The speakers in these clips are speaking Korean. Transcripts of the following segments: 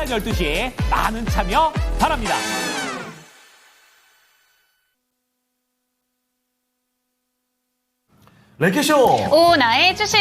오전 12시 많은 참여 바랍니다. 랭키쇼! 오나의 주식!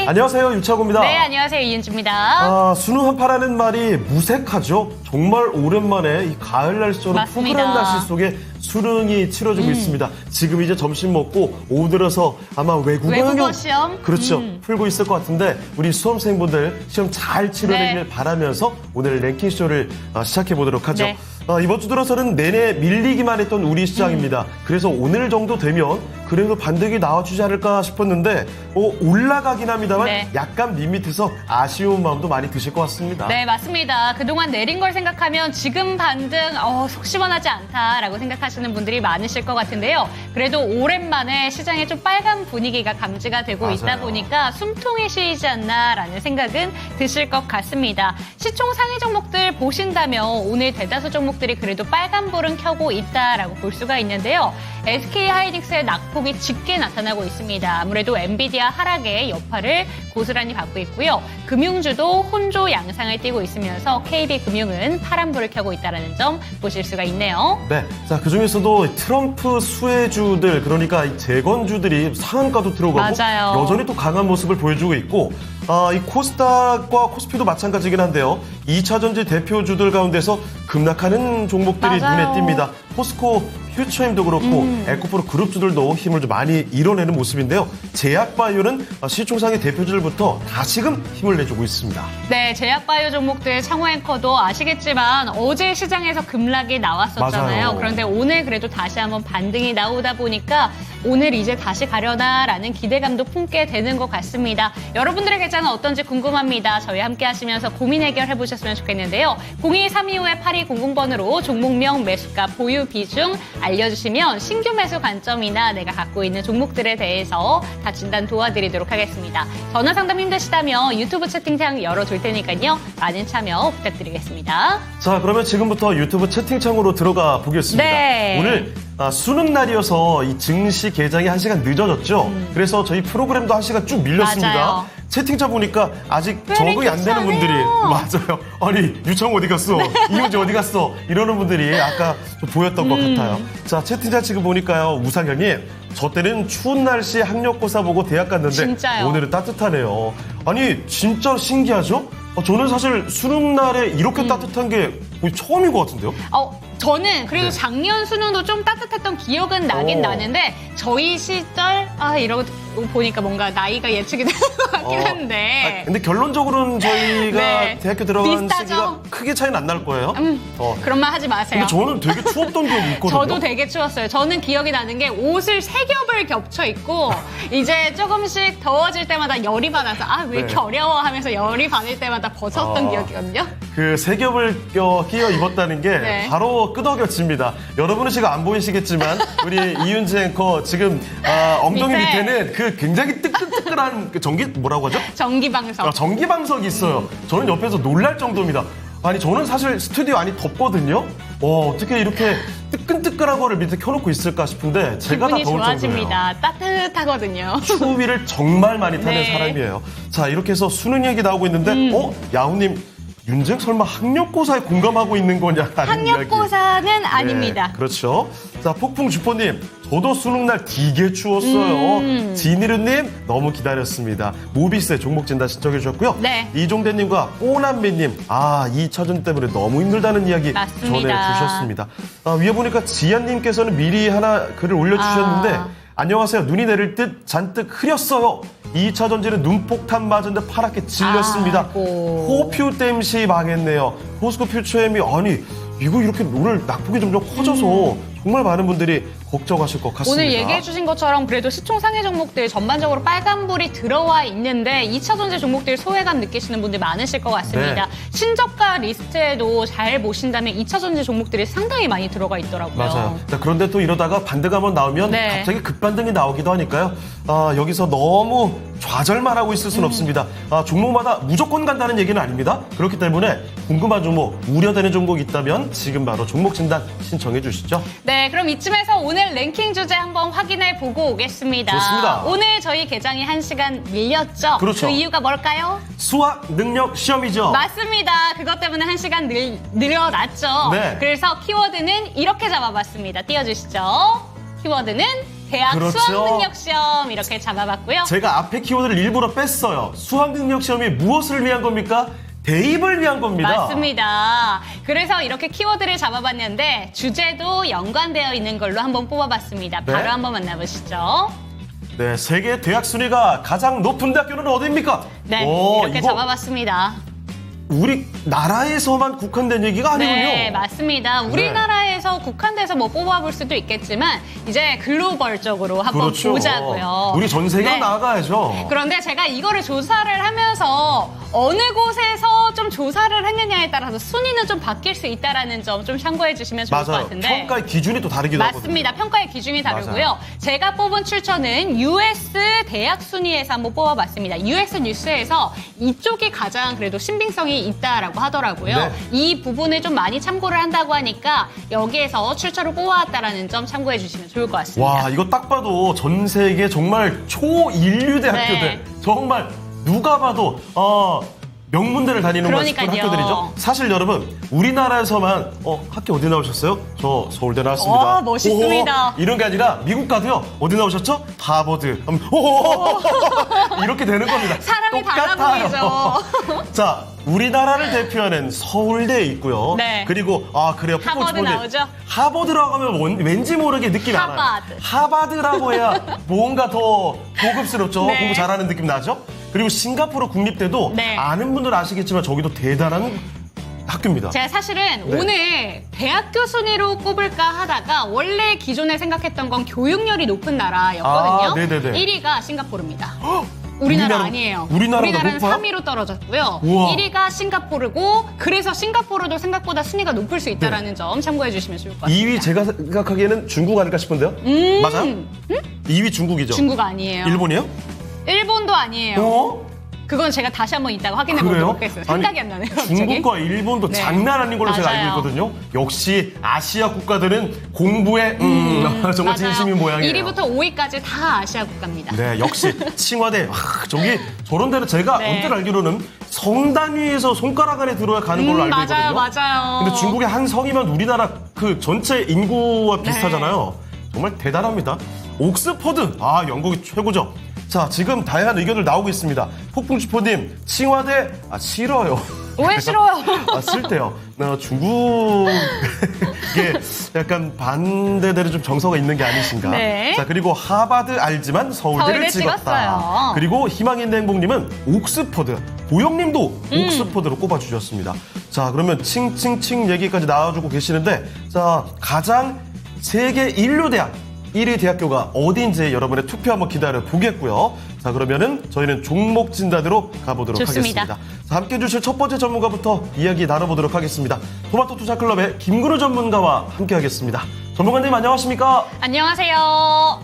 안녕하세요, 유차고입니다. 네, 안녕하세요, 이은주입니다. 수능 한파라는 말이 무색하죠? 정말 오랜만에 이 가을 날씨처럼 맞습니다. 푸근한 날씨 속에 수능이 치러지고 있습니다. 지금 이제 점심 먹고 오후 들어서 아마 외국어 시험? 그렇죠. 풀고 있을 것 같은데 우리 수험생분들 시험 잘 치러내길 네. 바라면서 오늘 랭킹쇼를 시작해 보도록 하죠. 네. 이번 주 들어서는 내내 밀리기만 했던 우리 시장입니다. 그래서 오늘 정도 되면 그래도 반등이 나와주지 않을까 싶었는데 올라가긴 합니다만 네. 약간 밋밋해서 아쉬운 마음도 많이 드실 것 같습니다. 네, 맞습니다. 그동안 내린 걸 생각하면 지금 반등 속 시원하지 않다라고 생각하시는 분들이 많으실 것 같은데요. 그래도 오랜만에 시장에 좀 빨간 분위기가 감지가 되고 맞아요. 있다 보니까 숨통이 쉬이지 않나라는 생각은 드실 것 같습니다. 시총 상위 종목들 보신다면 오늘 대다수 종목들이 그래도 빨간불은 켜고 있다라고 볼 수가 있는데요. SK하이닉스의 낙폭이 짙게 나타나고 있습니다. 아무래도 엔비디아 하락의 여파를 고스란히 받고 있고요. 금융주도 혼조 양상을 띠고 있으면서 KB금융은 파란불을 켜고 있다는 점 보실 수가 있네요. 네, 자 그중에서도 트럼프 수혜주들 그러니까 이 재건주들이 상한가도 들어가고 맞아요. 여전히 또 강한 모습을 보여주고 있고 이 코스닥과 코스피도 마찬가지긴 한데요. 2차전지 대표주들 가운데서 급락하는 종목들이 맞아요. 눈에 띕니다. 포스코 퓨처엠도 그렇고 에코프로 그룹주들도 힘을 좀 많이 잃어내는 모습인데요. 제약바이오는 시총상의 대표주들부터 다시금 힘을 내주고 있습니다. 네, 제약바이오 종목들 창호앵커도 아시겠지만 어제 시장에서 급락이 나왔었잖아요. 맞아요. 그런데 오늘 그래도 다시 한번 반등이 나오다 보니까 오늘 이제 다시 가려나라는 기대감도 품게 되는 것 같습니다. 여러분들의 계좌는 어떤지 궁금합니다. 저희 함께 하시면서 고민 해결해 보셨으면 좋겠는데요. 02-325-8200번으로 종목명, 매수가, 보유 비중 알려주시면 신규 매수 관점이나 내가 갖고 있는 종목들에 대해서 다 진단 도와드리도록 하겠습니다. 전화 상담 힘드시다면 유튜브 채팅창 열어둘 테니까요. 많은 참여 부탁드리겠습니다. 자, 그러면 지금부터 유튜브 채팅창으로 들어가 보겠습니다. 네. 오늘 수능 날이어서 이 증시 개장이 1시간 늦어졌죠. 그래서 저희 프로그램도 1시간 쭉 밀렸습니다. 맞아요. 채팅창 보니까 아직 왜 적응이 이렇게 안 되는 분들이 잘해요? 맞아요. 아니 유창 어디 갔어? 이효지 어디 갔어? 이러는 분들이 아까 좀 보였던 것 같아요. 자, 채팅창 지금 보니까요. 우상현님, 저 때는 추운 날씨 학력고사 보고 대학 갔는데 진짜요? 오늘은 따뜻하네요. 아니 진짜 신기하죠? 저는 사실 수능 날에 이렇게 따뜻한 게 거의 처음인 것 같은데요? 저는 그래도 네. 작년 수능도 좀 따뜻했던 기억은 나긴 나는데 저희 시절 이러고 보니까 뭔가 나이가 예측이 되는 것 같긴 한데 근데 결론적으로는 저희가 네. 대학교 들어간 비슷하죠? 시기가 크게 차이는 안 날 거예요. 그런 말 하지 마세요. 근데 저는 되게 추웠던 기억이 있거든요. 저도 되게 추웠어요. 저는 기억이 나는 게 옷을 세 겹을 겹쳐 입고 이제 조금씩 더워질 때마다 열이 받아서 왜 이렇게 네. 어려워 하면서 열이 받을 때마다 벗었던 기억이거든요. 그 세 겹을 끼어 입었다는 게 네. 바로 끄덕여집니다. 여러분은 지금 안 보이시겠지만 우리 이윤지 앵커 지금 엉덩이 밑에. 밑에는 그 굉장히 뜨끈뜨끈한 그 전기 뭐라고 하죠? 전기방석. 전기방석이 있어요. 저는 옆에서 놀랄 정도입니다. 아니 저는 사실 스튜디오 안이 덥거든요. 어떻게 이렇게 뜨끈뜨끈한 거를 밑에 켜놓고 있을까 싶은데 제가 다 기분이 더울 정도예요. 좋아집니다. 따뜻하거든요. 추위를 정말 많이 타는 네. 사람이에요. 자, 이렇게 해서 수능 얘기 나오고 있는데, 야후님, 윤정 설마 학력고사에 공감하고 있는 거냐라는 학력고사는 이야기. 아닙니다. 네, 그렇죠. 자, 폭풍주포님, 저도 수능날 되게 추웠어요. 진이르님, 너무 기다렸습니다. 모비스의 종목 진단 신청해 주셨고요. 네. 이종대님과 꼬남매님, 2차전 때문에 너무 힘들다는 이야기 맞습니다. 전해주셨습니다. 위에 보니까 지연님께서는 미리 하나 글을 올려주셨는데, 안녕하세요. 눈이 내릴 듯 잔뜩 흐렸어요. 2차 전지는 눈폭탄 맞은데 파랗게 질렸습니다. 아이고. 호퓨 댐시 망했네요. 포스코 퓨처엠이 아니 이거 이렇게 오늘 낙폭이 점점 커져서 정말 많은 분들이 걱정하실 것 같습니다. 오늘 얘기해 주신 것처럼 그래도 시총 상해 종목들 전반적으로 빨간불이 들어와 있는데 2차 전지 종목들 소외감 느끼시는 분들 많으실 것 같습니다. 네. 신저가 리스트에도 잘 보신다면 2차 전지 종목들이 상당히 많이 들어가 있더라고요. 맞아요. 자, 그런데 또 이러다가 반등 한번 나오면 네. 갑자기 급반등이 나오기도 하니까요. 여기서 너무 좌절만 하고 있을 수는 없습니다. 종목마다 무조건 간다는 얘기는 아닙니다. 그렇기 때문에 궁금한 종목, 우려되는 종목이 있다면 지금 바로 종목 진단 신청해 주시죠. 네, 그럼 이쯤에서 오늘 랭킹 주제 한번 확인해 보고 오겠습니다. 좋습니다. 오늘 저희 개장이 1시간 밀렸죠? 그렇죠. 그 이유가 뭘까요? 수학 능력 시험이죠. 맞습니다. 그것 때문에 1시간 늘어났죠. 네. 그래서 키워드는 이렇게 잡아봤습니다. 띄워주시죠. 키워드는 대학 그렇죠. 수학능력시험 이렇게 잡아봤고요. 제가 앞에 키워드를 일부러 뺐어요. 수학 능력 시험이 무엇을 위한 겁니까? 대입을 위한 겁니다. 맞습니다. 그래서 이렇게 키워드를 잡아봤는데 주제도 연관되어 있는 걸로 한번 뽑아봤습니다. 네. 바로 한번 만나보시죠. 네, 세계 대학 순위가 가장 높은 대학교는 어디입니까? 네, 이렇게 이거 잡아봤습니다. 우리나라에서만 국한된 얘기가 아니군요. 네, 맞습니다. 우리나라에서 국한돼서 뭐 뽑아볼 수도 있겠지만 이제 글로벌적으로 한번 그렇죠. 보자고요. 우리 전 세계로 네. 나아가야죠. 그런데 제가 이거를 조사를 하면서 어느 곳에서 좀 조사를 했느냐에 따라서 순위는 좀 바뀔 수 있다는 점 좀 참고해 주시면 좋을 것 맞아요. 같은데. 평가의 기준이 또 다르기도 하거든요. 맞습니다. 평가의 기준이 다르고요. 맞아요. 제가 뽑은 출처는 US 대학 순위에서 한번 뽑아봤습니다. US 뉴스에서 이쪽이 가장 그래도 신빙성이 있다라고 하더라고요. 네. 이 부분을 좀 많이 참고를 한다고 하니까 여기에서 출처를 뽑아왔다라는 점 참고해 주시면 좋을 것 같습니다. 와, 이거 딱 봐도 전 세계 정말 초인류 대학교들. 네. 정말 누가 봐도 명문대를 다니는 그런 그러니까요. 학교들이죠. 사실 여러분, 우리나라에서만 학교 어디 나오셨어요? 저 서울대 나왔습니다. 멋있습니다. 이런 게 아니라 미국 가도요. 어디 나오셨죠? 하버드. 이렇게 되는 겁니다. 사람이 달라 똑같아요. 보이죠. 자, 우리나라를 대표하는 서울대에 있고요. 네. 그리고 그래요. 하버드 나오죠? 하버드라고 하면 왠지 모르게 느낌이 안 나요. 하버드라고 해야 뭔가 더 고급스럽죠. 네. 공부 잘하는 느낌 나죠? 그리고 싱가포르 국립대도 네. 아는 분들은 아시겠지만 저기도 대단한 학교입니다. 제가 사실은 네. 오늘 대학교 순위로 꼽을까 하다가 원래 기존에 생각했던 건 교육열이 높은 나라였거든요. 네네네. 1위가 싱가포르입니다. 우리나라 아니에요. 우리나라는 높아요? 3위로 떨어졌고요. 우와. 1위가 싱가포르고 그래서 싱가포르도 생각보다 순위가 높을 수 있다는 점 참고해 주시면 좋을 것 같습니다. 2위 제가 생각하기에는 중국 아닐까 싶은데요. 맞아요? 2위 중국이죠. 중국 아니에요. 일본이에요? 일본도 아니에요. 그건 제가 다시 한번 이따가 확인해 그래요? 보도록 하겠습니다. 생각이 안 나네요. 갑자기. 중국과 일본도 네. 장난 아닌 걸로 제가 맞아요. 알고 있거든요. 역시 아시아 국가들은 공부에 정말 맞아요. 진심인 모양이에요. 1위부터 5위까지 다 아시아 국가입니다. 네, 역시 칭화대. 저기 저런 데는 제가 네. 언뜻 알기로는 성단 위에서 손가락 안에 들어야 가는 걸로 알고 있거든요. 맞아요. 근데 중국의 한 성이면 우리나라 그 전체 인구와 네. 비슷하잖아요. 정말 대단합니다. 옥스퍼드. 영국이 최고죠. 자, 지금 다양한 의견을 나오고 있습니다. 폭풍주포님, 칭화대, 싫어요. 왜 싫어요? 쓸데요. 중국에 약간 반대대로 좀 정서가 있는 게 아니신가. 네. 자, 그리고 하버드 알지만 서울대를 찍었다. 찍었어요. 그리고 희망인대 행복님은 옥스퍼드. 보영님도 옥스퍼드로 꼽아주셨습니다. 자, 그러면 칭칭칭 얘기까지 나와주고 계시는데, 자, 가장 세계 인류대학 1위 대학교가 어디인지 여러분의 투표 한번 기다려 보겠고요. 자, 그러면은 저희는 종목 진단으로 가보도록 좋습니다. 하겠습니다. 자, 함께 해주실 첫 번째 전문가부터 이야기 나눠보도록 하겠습니다. 토마토 투자클럽의 김근우 전문가와 함께 하겠습니다. 전문가님 안녕하십니까? 안녕하세요.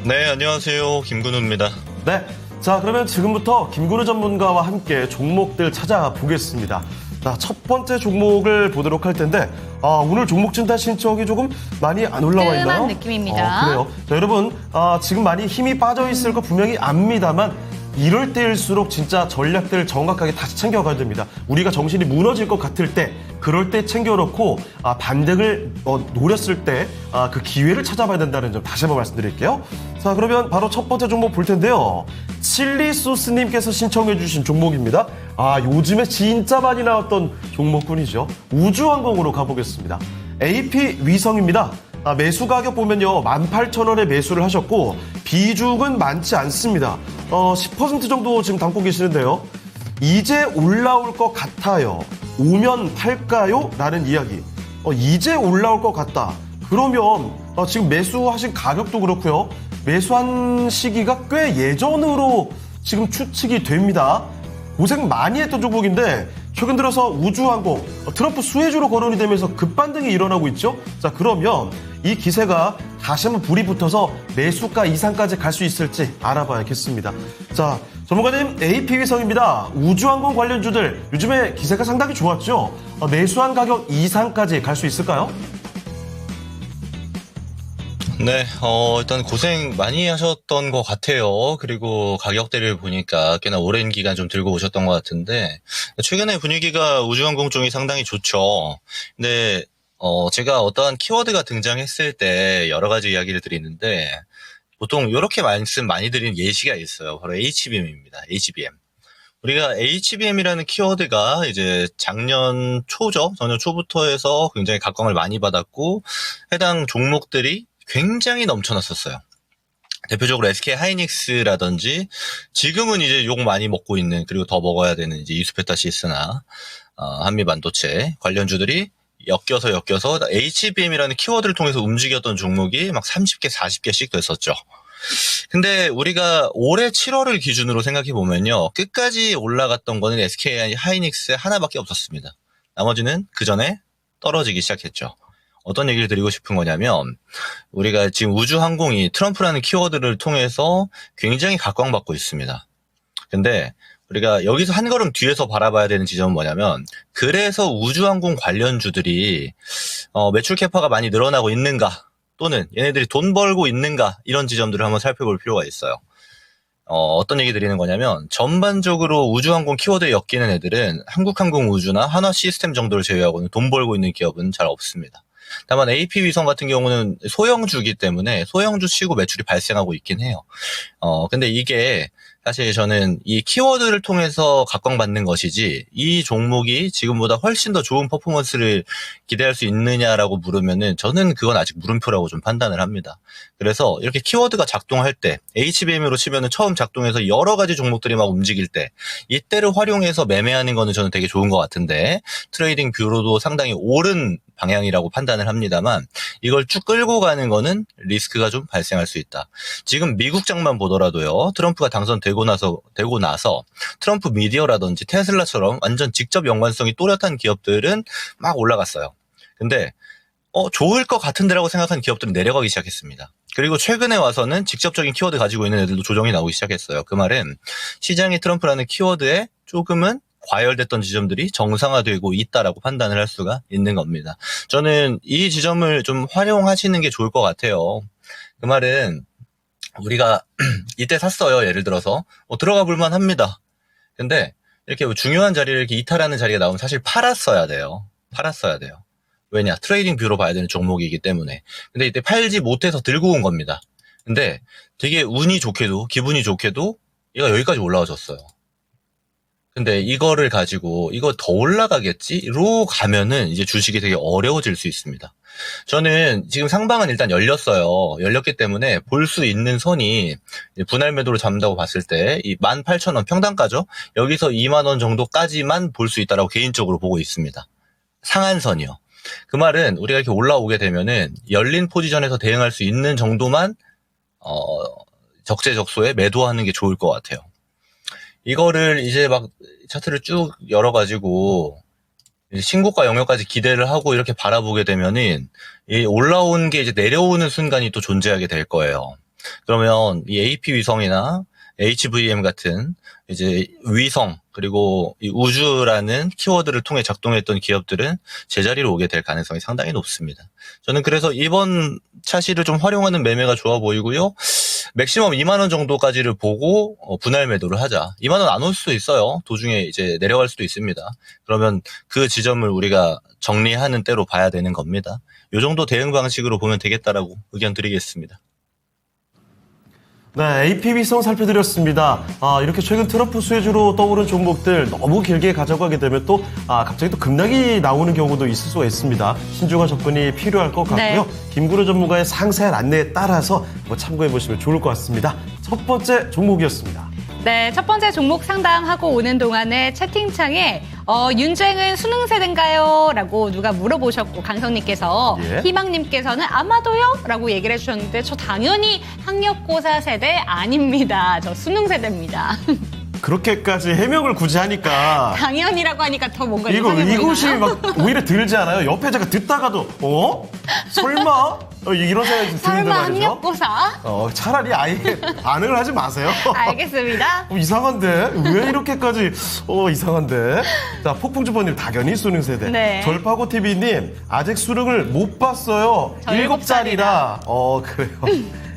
네, 안녕하세요. 김근우입니다. 네. 자, 그러면 지금부터 김근우 전문가와 함께 종목들 찾아보겠습니다. 자, 첫 번째 종목을 보도록 할 텐데, 오늘 종목 진단 신청이 조금 많이 안 올라와 있나요? 뜸한 느낌입니다. 그래요. 자, 여러분, 지금 많이 힘이 빠져 있을 거 분명히 압니다만, 이럴 때일수록 진짜 전략들 정확하게 다시 챙겨가야 됩니다. 우리가 정신이 무너질 것 같을 때, 그럴 때 챙겨놓고 반등을 노렸을 때 그 기회를 찾아봐야 된다는 점 다시 한번 말씀드릴게요. 자, 그러면 바로 첫 번째 종목 볼 텐데요. 칠리소스님께서 신청해 주신 종목입니다. 요즘에 진짜 많이 나왔던 종목군이죠. 우주항공으로 가보겠습니다. AP 위성입니다. 매수 가격 보면요. 18,000원에 매수를 하셨고 비중은 많지 않습니다. 10% 정도 지금 담고 계시는데요. 이제 올라올 것 같아요. 오면 팔까요? 라는 이야기. 이제 올라올 것 같다. 그러면 지금 매수하신 가격도 그렇고요. 매수한 시기가 꽤 예전으로 지금 추측이 됩니다. 고생 많이 했던 종목인데 최근 들어서 우주항공, 트럼프 수혜주로 거론이 되면서 급반등이 일어나고 있죠. 자, 그러면 이 기세가 다시 한번 불이 붙어서 매수가 이상까지 갈 수 있을지 알아봐야겠습니다. 자, 전문가님, AP위성입니다. 우주항공 관련주들 요즘에 기세가 상당히 좋았죠? 매수한 가격 이상까지 갈 수 있을까요? 네, 일단 고생 많이 하셨던 것 같아요. 그리고 가격대를 보니까 꽤나 오랜 기간 좀 들고 오셨던 것 같은데, 최근에 분위기가 우주항공 쪽이 상당히 좋죠. 근데, 제가 어떠한 키워드가 등장했을 때 여러 가지 이야기를 드리는데, 보통 이렇게 말씀 많이 드리는 예시가 있어요. 바로 HBM입니다. HBM. 우리가 HBM이라는 키워드가 이제 작년 초부터 해서 굉장히 각광을 많이 받았고, 해당 종목들이 굉장히 넘쳐났었어요. 대표적으로 SK 하이닉스라든지, 지금은 이제 욕 많이 먹고 있는, 그리고 더 먹어야 되는 이제 이수페타시스나, 한미반도체 관련주들이 엮여서 HBM이라는 키워드를 통해서 움직였던 종목이 막 30개, 40개씩 됐었죠. 근데 우리가 올해 7월을 기준으로 생각해 보면요, 끝까지 올라갔던 거는 SK 하이닉스 하나밖에 없었습니다. 나머지는 그 전에 떨어지기 시작했죠. 어떤 얘기를 드리고 싶은 거냐면, 우리가 지금 우주항공이 트럼프라는 키워드를 통해서 굉장히 각광받고 있습니다. 근데 우리가 여기서 한 걸음 뒤에서 바라봐야 되는 지점은 뭐냐면, 그래서 우주항공 관련주들이 매출 캐파가 많이 늘어나고 있는가, 또는 얘네들이 돈 벌고 있는가, 이런 지점들을 한번 살펴볼 필요가 있어요. 어떤 얘기 드리는 거냐면, 전반적으로 우주항공 키워드에 엮이는 애들은 한국항공우주나 한화시스템 정도를 제외하고는 돈 벌고 있는 기업은 잘 없습니다. 다만 AP위성 같은 경우는 소형주기 때문에 소형주 치고 매출이 발생하고 있긴 해요. 근데 이게 사실 저는 이 키워드를 통해서 각광받는 것이지, 이 종목이 지금보다 훨씬 더 좋은 퍼포먼스를 기대할 수 있느냐라고 물으면은 저는 그건 아직 물음표라고 좀 판단을 합니다. 그래서 이렇게 키워드가 작동할 때, HBM으로 치면은 처음 작동해서 여러 가지 종목들이 막 움직일 때, 이때를 활용해서 매매하는 거는 저는 되게 좋은 것 같은데, 트레이딩 뷰로도 상당히 옳은 방향이라고 판단을 합니다만, 이걸 쭉 끌고 가는 거는 리스크가 좀 발생할 수 있다. 지금 미국장만 보더라도요, 트럼프가 당선되고 나서 트럼프 미디어라든지 테슬라처럼 완전 직접 연관성이 또렷한 기업들은 막 올라갔어요. 근데 좋을 것 같은데라고 생각한 기업들은 내려가기 시작했습니다. 그리고 최근에 와서는 직접적인 키워드 가지고 있는 애들도 조정이 나오기 시작했어요. 그 말은 시장이 트럼프라는 키워드에 조금은 과열됐던 지점들이 정상화되고 있다라고 판단을 할 수가 있는 겁니다. 저는 이 지점을 좀 활용하시는 게 좋을 것 같아요. 그 말은 우리가 이때 샀어요. 예를 들어서 들어가 볼만 합니다. 근데 이렇게 중요한 자리를 이렇게 이탈하는 자리가 나오면 사실 팔았어야 돼요. 왜냐? 트레이딩 뷰로 봐야 되는 종목이기 때문에. 근데 이때 팔지 못해서 들고 온 겁니다. 근데 되게 운이 좋게도, 기분이 좋게도 얘가 여기까지 올라와줬어요. 근데 이거를 가지고 이거 더 올라가겠지로 가면은 이제 주식이 되게 어려워질 수 있습니다. 저는 지금 상방은 일단 열렸어요. 열렸기 때문에 볼 수 있는 선이 분할 매도로 잡는다고 봤을 때 이 18,000원 평단가죠. 여기서 2만 원 정도까지만 볼 수 있다라고 개인적으로 보고 있습니다. 상한선이요. 그 말은 우리가 이렇게 올라오게 되면은 열린 포지션에서 대응할 수 있는 정도만 적재적소에 매도하는 게 좋을 것 같아요. 이거를 이제 막 차트를 쭉 열어가지고 신고가 영역까지 기대를 하고 이렇게 바라보게 되면은 이 올라온 게 이제 내려오는 순간이 또 존재하게 될 거예요. 그러면 이 AP위성이나 HVM 같은 이제 위성 그리고 이 우주라는 키워드를 통해 작동했던 기업들은 제자리로 오게 될 가능성이 상당히 높습니다. 저는 그래서 이번 차시를 좀 활용하는 매매가 좋아 보이고요. 맥시멈 2만 원 정도까지를 보고 분할 매도를 하자. 2만 원 안 올 수도 있어요. 도중에 이제 내려갈 수도 있습니다. 그러면 그 지점을 우리가 정리하는 때로 봐야 되는 겁니다. 이 정도 대응 방식으로 보면 되겠다라고 의견 드리겠습니다. 네, AP위성 살펴드렸습니다. 이렇게 최근 트럼프 수혜주로 떠오른 종목들 너무 길게 가져가게 되면 또 갑자기 또 급락이 나오는 경우도 있을 수가 있습니다. 신중한 접근이 필요할 것 같고요. 네. 김구루 전문가의 상세한 안내에 따라서 참고해 보시면 좋을 것 같습니다. 첫 번째 종목이었습니다. 네, 첫 번째 종목 상담하고 오는 동안에 채팅창에 윤쟁은 수능 세대인가요? 라고 누가 물어보셨고 강성님께서 예. 희망님께서는 아마도요? 라고 얘기를 해주셨는데 저 당연히 학력고사 세대 아닙니다. 저 수능 세대입니다. 그렇게까지 해명을 굳이 하니까 당연이라고 하니까 더 뭔가 이거 이상해 의구심이 보이나요? 막 오히려 들지 않아요? 옆에 제가 듣다가도 설마 이런 생각이 드는데 설마 말이죠. 학력고사? 차라리 아예 반응을 하지 마세요. 알겠습니다. 이상한데 왜 이렇게까지 이상한데. 자, 폭풍주번님 당연히 수능 세대. 네. 절파고 TV님 아직 수능을 못 봤어요. 저 7살이라. 그래요.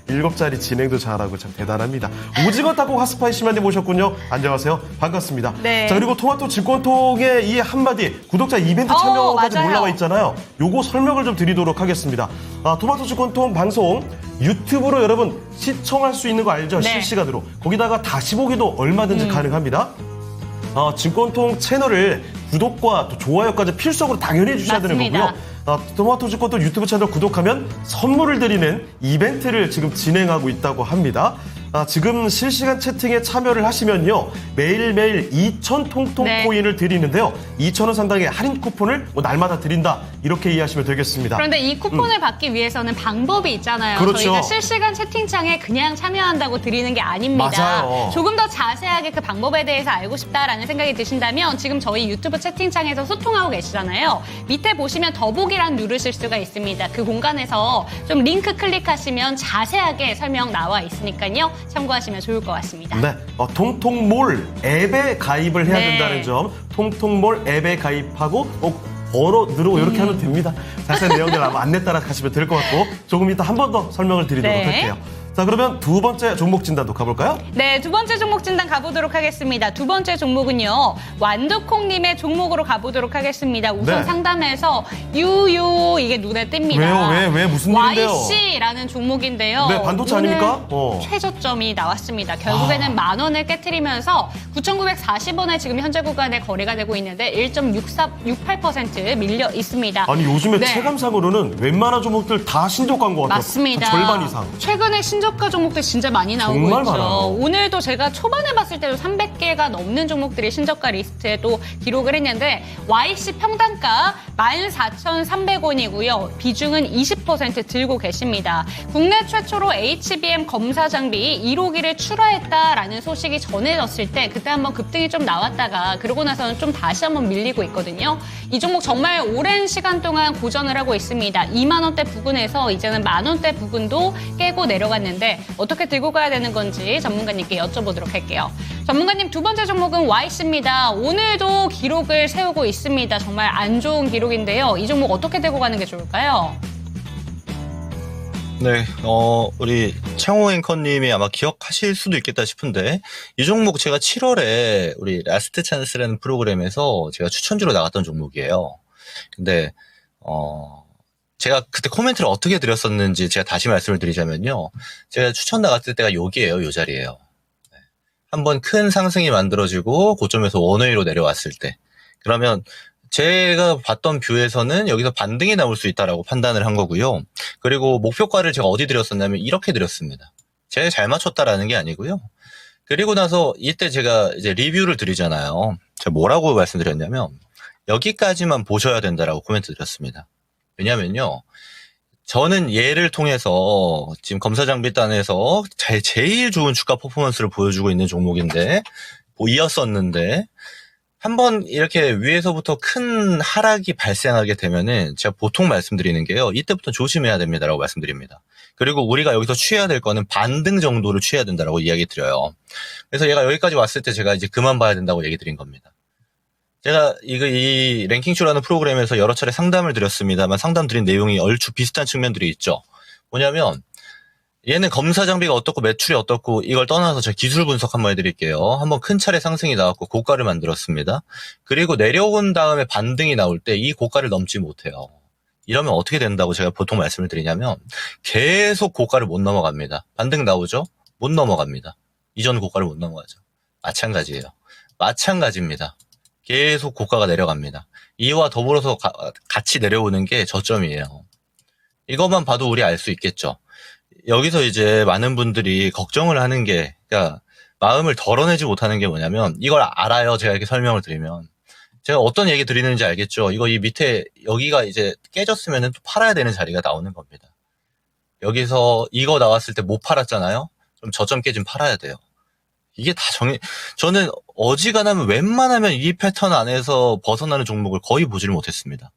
7살이 진행도 잘하고 참 대단합니다. 오징어 타고 하스파이 시마님 모셨군요. 안녕하세요. 반갑습니다. 네. 자, 그리고 토마토 직권통의 이 한마디 구독자 이벤트 참여까지 맞아요. 올라와 있잖아요. 요거 설명을 좀 드리도록 하겠습니다. 토마토 직권통 방송 유튜브로 여러분 시청할 수 있는 거 알죠? 네. 실시간으로. 거기다가 다시 보기도 얼마든지 가능합니다. 직권통 채널을 구독과 또 좋아요까지 필수적으로 당연히 해주셔야 되는 맞습니다. 거고요. 토마토 직권통 유튜브 채널 구독하면 선물을 드리는 이벤트를 지금 진행하고 있다고 합니다. 지금 실시간 채팅에 참여를 하시면요. 매일매일 2,000통통 네. 코인을 드리는데요. 2,000원 상당의 할인 쿠폰을 날마다 드린다. 이렇게 이해하시면 되겠습니다. 그런데 이 쿠폰을 받기 위해서는 방법이 있잖아요. 그렇죠. 저희가 실시간 채팅창에 그냥 참여한다고 드리는 게 아닙니다. 맞아요. 조금 더 자세하게 그 방법에 대해서 알고 싶다라는 생각이 드신다면 지금 저희 유튜브 채팅창에서 소통하고 계시잖아요. 밑에 보시면 더보기란 누르실 수가 있습니다. 그 공간에서 좀 링크 클릭하시면 자세하게 설명 나와 있으니까요. 참고하시면 좋을 것 같습니다. 네, 통통몰 앱에 가입을 해야 네. 된다는 점, 통통몰 앱에 가입하고 번호 누르고 이렇게 하면 됩니다. 자세한 내용들 아마 안내 따라 가시면 될 것 같고 조금 이따 한 번 더 설명을 드리도록 네. 할게요. 자, 그러면 두 번째 종목 진단도 가볼까요? 네, 두 번째 종목 진단 가보도록 하겠습니다. 두 번째 종목은요, 완두콩님의 종목으로 가보도록 하겠습니다. 우선 네. 상담에서 유유 이게 눈에 띕니다. 왜요? 왜? 무슨 일인데요? YC라는 종목인데요. 네, 반도체 오늘 아닙니까? 최저점이 나왔습니다. 결국에는 10,000원을 깨트리면서 9,940원에 지금 현재 구간에 거래가 되고 있는데 1.68% 밀려 있습니다. 아니, 요즘에 네. 체감상으로는 웬만한 종목들 다 신저가인 것 같아요. 맞습니다. 한 절반 이상. 최근에 신저가 종목들 진짜 많이 나오고 정말 있죠. 많아요. 오늘도 제가 초반에 봤을 때도 300개가 넘는 종목들이 신저가 리스트에 또 기록을 했는데 YC 평단가 14,300원이고요. 비중은 20% 들고 계십니다. 국내 최초로 HBM 검사 장비 1호기를 출하했다라는 소식이 전해졌을 때 그때 한번 급등이 좀 나왔다가 그러고 나서는 좀 다시 한번 밀리고 있거든요. 이 종목 정말 오랜 시간 동안 고전을 하고 있습니다. 2만 원대 부근에서 이제는 만 원대 부근도 깨고 내려갔는데 어떻게 들고 가야 되는 건지 전문가님께 여쭤보도록 할게요. 전문가님 두 번째 종목은 YC입니다. 오늘도 기록을 세우고 있습니다. 정말 안 좋은 기록인데요. 이 종목 어떻게 들고 가는 게 좋을까요? 네, 우리 창호 앵커님이 아마 기억하실 수도 있겠다 싶은데, 이 종목 제가 7월에 우리 라스트 찬스라는 프로그램에서 제가 추천주로 나갔던 종목이에요. 근데, 제가 그때 코멘트를 어떻게 드렸었는지 제가 다시 말씀을 드리자면요. 제가 추천 나갔을 때가 여기예요, 요 자리예요. 네. 한번 큰 상승이 만들어지고, 고점에서 원웨이로 내려왔을 때. 그러면, 제가 봤던 뷰에서는 여기서 반등이 나올 수 있다라고 판단을 한 거고요. 그리고 목표가를 제가 어디 드렸었냐면 이렇게 드렸습니다. 제가 잘 맞췄다라는 게 아니고요. 그리고 나서 이때 제가 이제 리뷰를 드리잖아요. 제가 뭐라고 말씀드렸냐면 여기까지만 보셔야 된다라고 코멘트 드렸습니다. 왜냐면요. 저는 얘를 통해서 지금 검사장비단에서 제일 좋은 주가 퍼포먼스를 보여주고 있는 종목인데 이었었는데 한번 이렇게 위에서부터 큰 하락이 발생하게 되면은 제가 보통 말씀드리는 게요. 이때부터 조심해야 됩니다라고 말씀드립니다. 그리고 우리가 여기서 취해야 될 거는 반등 정도를 취해야 된다라고 이야기 드려요. 그래서 얘가 여기까지 왔을 때 제가 이제 그만 봐야 된다고 얘기 드린 겁니다. 제가 이 랭킹쇼라는 프로그램에서 여러 차례 상담을 드렸습니다만 상담 드린 내용이 얼추 비슷한 측면들이 있죠. 뭐냐면 얘는 검사 장비가 어떻고 매출이 어떻고 이걸 떠나서 제가 기술 분석 한번 해드릴게요. 한번 큰 차례 상승이 나왔고 고가를 만들었습니다. 그리고 내려온 다음에 반등이 나올 때 이 고가를 넘지 못해요. 이러면 어떻게 된다고 제가 보통 말씀을 드리냐면 계속 고가를 못 넘어갑니다. 반등 나오죠? 못 넘어갑니다. 이전 고가를 못 넘어가죠. 마찬가지예요. 마찬가지입니다. 계속 고가가 내려갑니다. 이와 더불어서 같이 내려오는 게 저점이에요. 이것만 봐도 우리 알 수 있겠죠. 여기서 이제 많은 분들이 걱정을 하는 게, 그러니까 마음을 덜어내지 못하는 게 뭐냐면 이걸 알아요. 제가 이렇게 설명을 드리면. 제가 어떤 얘기 드리는지 알겠죠. 이거 이 밑에 여기가 이제 깨졌으면 또 팔아야 되는 자리가 나오는 겁니다. 여기서 이거 나왔을 때 못 팔았잖아요. 그럼 저점 깨지면 팔아야 돼요. 이게 다 저는 어지간하면 웬만하면 이 패턴 안에서 벗어나는 종목을 거의 보지를 못했습니다.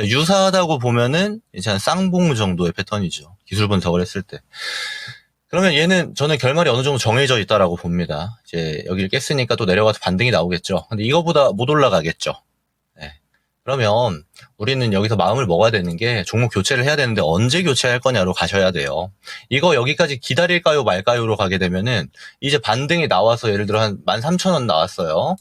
유사하다고 보면은 이제 한 쌍봉 정도의 패턴이죠. 기술 분석을 했을 때. 그러면 얘는 저는 결말이 어느 정도 정해져 있다라고 봅니다. 이제 여기를 깼으니까 또 내려가서 반등이 나오겠죠. 근데 이거보다 못 올라가겠죠. 네. 그러면 우리는 여기서 마음을 먹어야 되는 게 종목 교체를 해야 되는데 언제 교체할 거냐로 가셔야 돼요. 이거 여기까지 기다릴까요 말까요로 가게 되면은 이제 반등이 나와서 예를 들어 한 13,000원 나왔어요.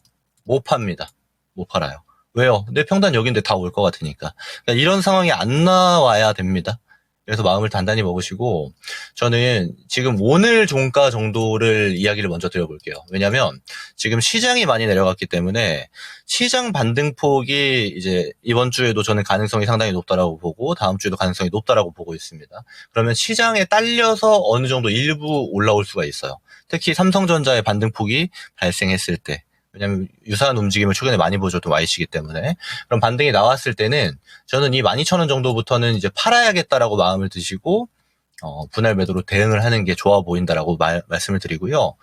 못 팝니다. 못 팔아요. 왜요? 내 평단 여긴데 다 올 것 같으니까. 그러니까 이런 상황이 안 나와야 됩니다. 그래서 마음을 단단히 먹으시고 저는 지금 오늘 종가 정도를 이야기를 먼저 드려볼게요. 왜냐하면 지금 시장이 많이 내려갔기 때문에 시장 반등폭이 이제 이번 주에도 저는 가능성이 상당히 높다라고 보고 다음 주에도 가능성이 높다라고 보고 있습니다. 그러면 시장에 딸려서 어느 정도 일부 올라올 수가 있어요. 특히 삼성전자의 반등폭이 발생했을 때. 왜냐하면 유사한 움직임을 최근에 많이 보여줬던 YC이기 때문에 그럼 반등이 나왔을 때는 저는 이 12,000원 정도부터는 이제 팔아야겠다라고 마음을 드시고 분할 매도로 대응을 하는 게 좋아 보인다라고 말씀을 드리고요.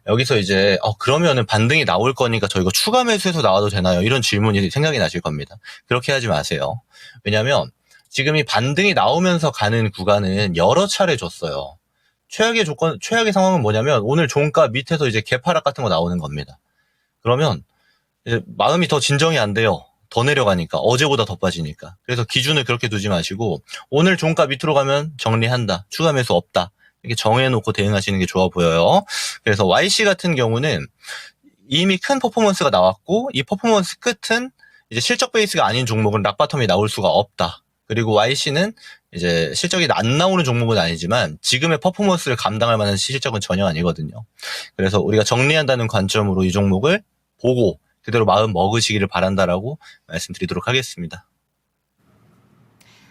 여기서 이제 그러면은 반등이 나올 거니까 저 이거 추가 매수해서 나와도 되나요? 이런 질문이 생각이 나실 겁니다. 그렇게 하지 마세요. 왜냐하면 지금 이 반등이 나오면서 가는 구간은 여러 차례 줬어요. 최악의 상황은 뭐냐면 오늘 종가 밑에서 이제 개파락 같은 거 나오는 겁니다. 그러면 이제 마음이 더 진정이 안 돼요. 더 내려가니까. 어제보다 더 빠지니까. 그래서 기준을 그렇게 두지 마시고 오늘 종가 밑으로 가면 정리한다. 추가 매수 없다. 이렇게 정해놓고 대응하시는 게 좋아 보여요. 그래서 YC 같은 경우는 이미 큰 퍼포먼스가 나왔고 이 퍼포먼스 끝은 이제 실적 베이스가 아닌 종목은 락바텀이 나올 수가 없다. 그리고 YC는 이제 실적이 안 나오는 종목은 아니지만 지금의 퍼포먼스를 감당할 만한 실적은 전혀 아니거든요. 그래서 우리가 정리한다는 관점으로 이 종목을 보고 그대로 마음 먹으시기를 바란다라고 말씀드리도록 하겠습니다.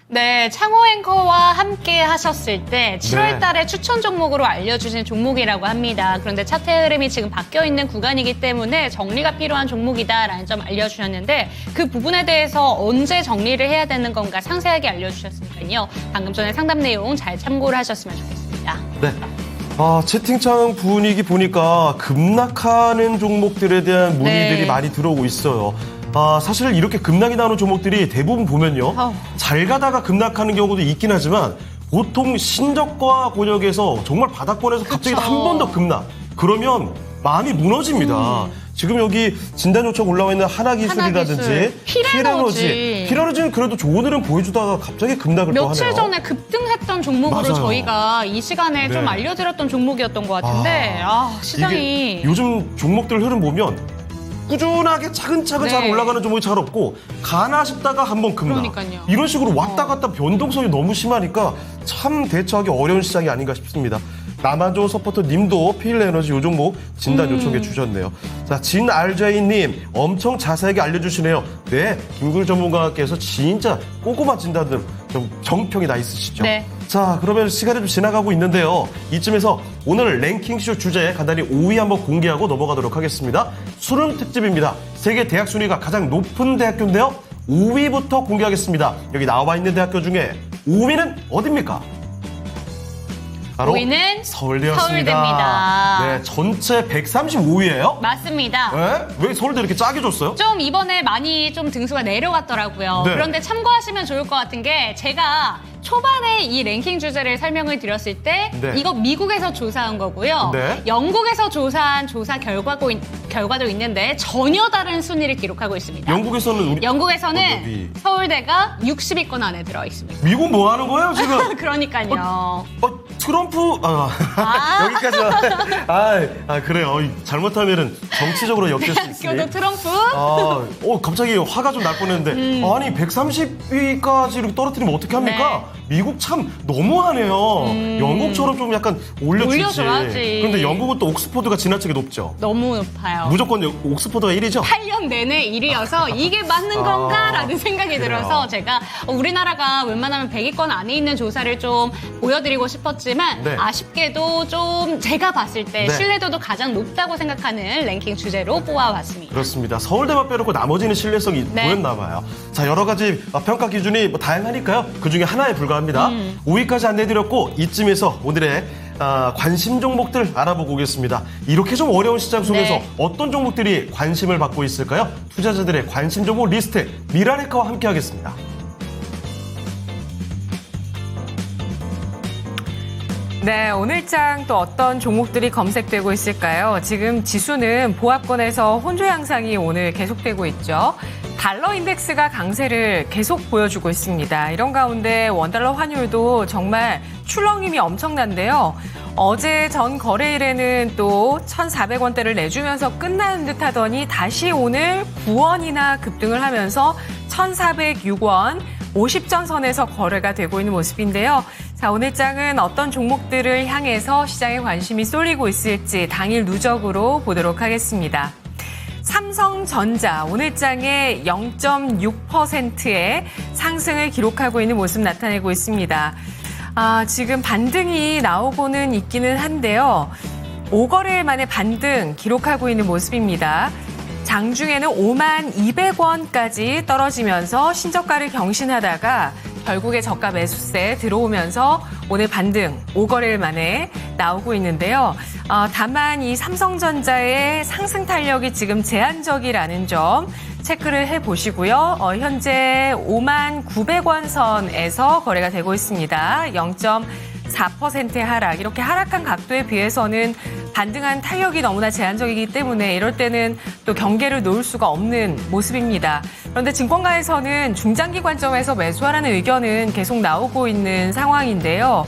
네, 창호 앵커와 함께 하셨을 때 7월 달에 추천 종목으로 알려주신 종목이라고 합니다. 그런데 차트 흐름이 지금 바뀌어 있는 구간이기 때문에 정리가 필요한 종목이다라는 점 알려주셨는데 그 부분에 대해서 언제 정리를 해야 되는 건가 상세하게 알려주셨으니까요. 방금 전에 상담 내용 잘 참고를 하셨으면 좋겠습니다. 네. 채팅창 분위기 보니까 급락하는 종목들에 대한 문의들이 많이 들어오고 있어요. 사실 이렇게 급락이 나오는 종목들이 대부분 보면요. 잘 가다가 급락하는 경우도 있긴 하지만 보통 신저가 권역에서 정말 바닥권에서 갑자기 한 번 더 급락. 그러면 마음이 무너집니다. 지금 여기 진단 요청 올라와 있는 하나기술이라든지 피레너지는 그래도 좋은 흐름 보여주다가 갑자기 급락을 또 하네요. 며칠 전에 급등했던 종목으로 맞아요. 저희가 이 시간에 네. 좀 알려드렸던 종목이었던 것 같은데 시장이 이게 요즘 종목들 흐름 보면 꾸준하게 차근차근 잘 올라가는 종목이 잘 없고 가나 싶다가 한번 급락. 그러니까요. 이런 식으로 왔다 갔다 변동성이 너무 심하니까 참 대처하기 어려운 시장이 아닌가 싶습니다. 남아좋은 서포터 님도 필에너지 요 종목 진단 요청해 주셨네요. 자, 진RJ님 엄청 자세하게 알려주시네요. 네, 김구일 전문가께서 진짜 꼼꼼한 진단들 좀 정평이 나 있으시죠? 네. 자, 그러면 시간이 좀 지나가고 있는데요. 이쯤에서 오늘 랭킹쇼 주제 간단히 5위 한번 공개하고 넘어가도록 하겠습니다. 수능 특집입니다. 세계 대학 순위가 가장 높은 대학교인데요. 5위부터 공개하겠습니다. 여기 나와 있는 대학교 중에 5위는 어디입니까? 바로 5위는 서울대였습니다. 서울대입니다. 네, 전체 135위예요. 맞습니다. 네? 왜 서울대 이렇게 짜게 줬어요? 좀 이번에 많이 좀 등수가 내려갔더라고요. 네. 그런데 참고하시면 좋을 것 같은 게 제가 초반에 이 랭킹 주제를 설명을 드렸을 때 네. 이거 미국에서 조사한 거고요. 네. 영국에서 조사한 조사 결과도 있는데 전혀 다른 순위를 기록하고 있습니다. 영국에서는 영국에서는 서울대가 60위권 안에 들어 있습니다. 미국 뭐 하는 거예요, 지금? 그러니까요. 트럼프 여기까지 그래요. 잘못하면은 정치적으로 엮일 수 있으니. 대학교도 트럼프? 갑자기 화가 좀 날 뻔했는데 아니 130위까지 이렇게 떨어뜨리면 어떻게 합니까? 네. 미국 참 너무하네요. 영국처럼 좀 약간 올려주지. 올려줘야지. 그런데 영국은 또 옥스퍼드가 지나치게 높죠. 너무 높아요. 무조건 옥스퍼드가 1위죠? 8년 내내 1위여서 이게 맞는 건가라는 생각이 그래요. 들어서 제가 우리나라가 웬만하면 100위권 안에 있는 조사를 좀 보여드리고 싶었지만 네. 아쉽게도 좀 제가 봤을 때 네. 신뢰도도 가장 높다고 생각하는 랭킹 주제로 뽑아왔습니다. 그렇습니다. 서울대만 빼놓고 나머지는 신뢰성이 네. 보였나 봐요. 자, 여러 가지 평가 기준이 다양하니까요. 그중에 하나에 불과합니다. 5위까지 안내드렸고 이쯤에서 오늘의 관심 종목들 알아보고 오겠습니다. 이렇게 좀 어려운 시장 속에서 네. 어떤 종목들이 관심을 받고 있을까요? 투자자들의 관심 종목 리스트 미라레카와 함께하겠습니다. 네, 오늘장 또 어떤 종목들이 검색되고 있을까요? 지금 지수는 보합권에서 혼조 양상이 오늘 계속되고 있죠. 달러 인덱스가 강세를 계속 보여주고 있습니다. 이런 가운데 원달러 환율도 정말 출렁임이 엄청난데요. 어제 전 거래일에는 또 1,400원대를 내주면서 끝나는 듯 하더니 다시 오늘 9원이나 급등을 하면서 1,406원 50전 선에서 거래가 되고 있는 모습인데요. 자, 오늘장은 어떤 종목들을 향해서 시장에 관심이 쏠리고 있을지 당일 누적으로 보도록 하겠습니다. 삼성전자 오늘장에 0.6%의 상승을 기록하고 있는 모습 나타내고 있습니다. 지금 반등이 나오고는 있기는 한데요. 5거래일 만에 반등 기록하고 있는 모습입니다. 장중에는 52,200원까지 떨어지면서 신저가를 경신하다가 결국에 저가 매수세 들어오면서 오늘 반등 5거래일 만에 나오고 있는데요. 다만 이 삼성전자의 상승 탄력이 지금 제한적이라는 점 체크를 해보시고요. 현재 59,900원 선에서 거래가 되고 있습니다. 0.4%의 하락. 이렇게 하락한 각도에 비해서는 반등한 탄력이 너무나 제한적이기 때문에 이럴 때는 또 경계를 놓을 수가 없는 모습입니다. 그런데 증권가에서는 중장기 관점에서 매수하라는 의견은 계속 나오고 있는 상황인데요.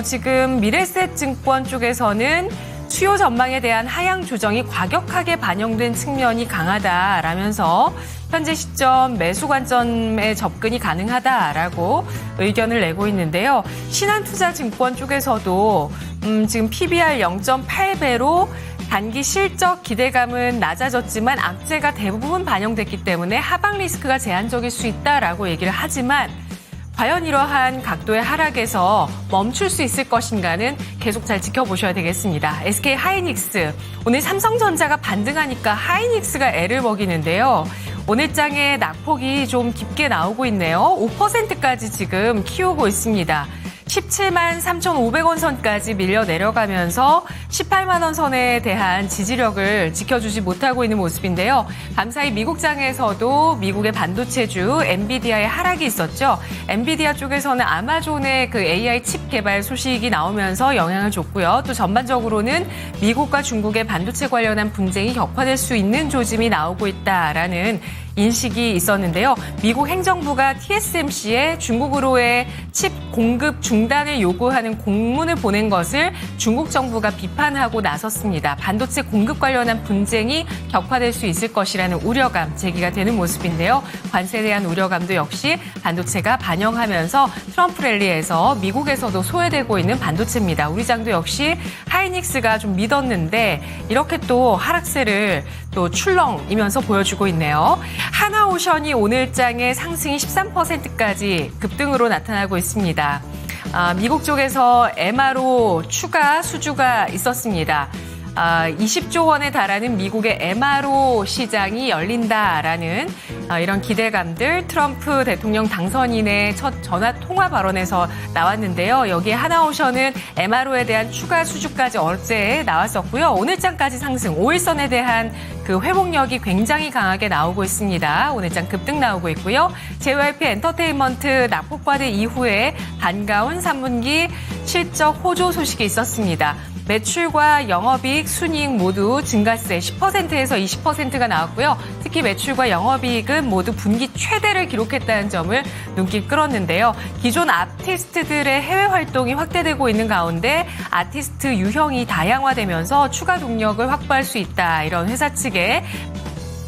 지금 미래에셋증권 쪽에서는 수요 전망에 대한 하향 조정이 과격하게 반영된 측면이 강하다라면서 현재 시점 매수 관점에 접근이 가능하다라고 의견을 내고 있는데요. 신한투자증권 쪽에서도 지금 PBR 0.8배로 단기 실적 기대감은 낮아졌지만 악재가 대부분 반영됐기 때문에 하방 리스크가 제한적일 수 있다라고 얘기를 하지만 과연 이러한 각도의 하락에서 멈출 수 있을 것인가는 계속 잘 지켜보셔야 되겠습니다. SK 하이닉스, 오늘 삼성전자가 반등하니까 하이닉스가 애를 먹이는데요. 오늘장에 낙폭이 좀 깊게 나오고 있네요. 5%까지 지금 키우고 있습니다. 17만 3,500원 선까지 밀려 내려가면서 18만 원 선에 대한 지지력을 지켜주지 못하고 있는 모습인데요. 밤사이 미국장에서도 미국의 반도체주 엔비디아의 하락이 있었죠. 엔비디아 쪽에서는 아마존의 그 AI 칩 개발 소식이 나오면서 영향을 줬고요. 또 전반적으로는 미국과 중국의 반도체 관련한 분쟁이 격화될 수 있는 조짐이 나오고 있다라는 인식이 있었는데요. 미국 행정부가 TSMC에 중국으로의 칩 공급 중단을 요구하는 공문을 보낸 것을 중국 정부가 비판하고 나섰습니다. 반도체 공급 관련한 분쟁이 격화될 수 있을 것이라는 우려감 제기가 되는 모습인데요. 관세에 대한 우려감도 역시 반도체가 반영하면서 트럼프 랠리에서 미국에서도 소외되고 있는 반도체입니다. 우리 장도 역시 하이닉스가 좀 믿었는데 이렇게 또 하락세를 또 출렁이면서 보여주고 있네요. 하나오션이 오늘장에 상승이 13%까지 급등으로 나타나고 있습니다. 미국 쪽에서 MRO 추가 수주가 있었습니다. 20조 원에 달하는 미국의 MRO 시장이 열린다라는 이런 기대감들 트럼프 대통령 당선인의 첫 전화 통화 발언에서 나왔는데요. 여기에 하나오션은 MRO에 대한 추가 수주까지 어제 나왔었고요. 오늘장까지 상승, 5일선에 대한 그 회복력이 굉장히 강하게 나오고 있습니다. 오늘장 급등 나오고 있고요. JYP 엔터테인먼트 낙폭과대 이후에 반가운 3분기 실적 호조 소식이 있었습니다. 매출과 영업이익, 순이익 모두 증가세 10%에서 20%가 나왔고요. 특히 매출과 영업이익은 모두 분기 최대를 기록했다는 점을 눈길 끌었는데요. 기존 아티스트들의 해외 활동이 확대되고 있는 가운데 아티스트 유형이 다양화되면서 추가 동력을 확보할 수 있다. 이런 회사 측의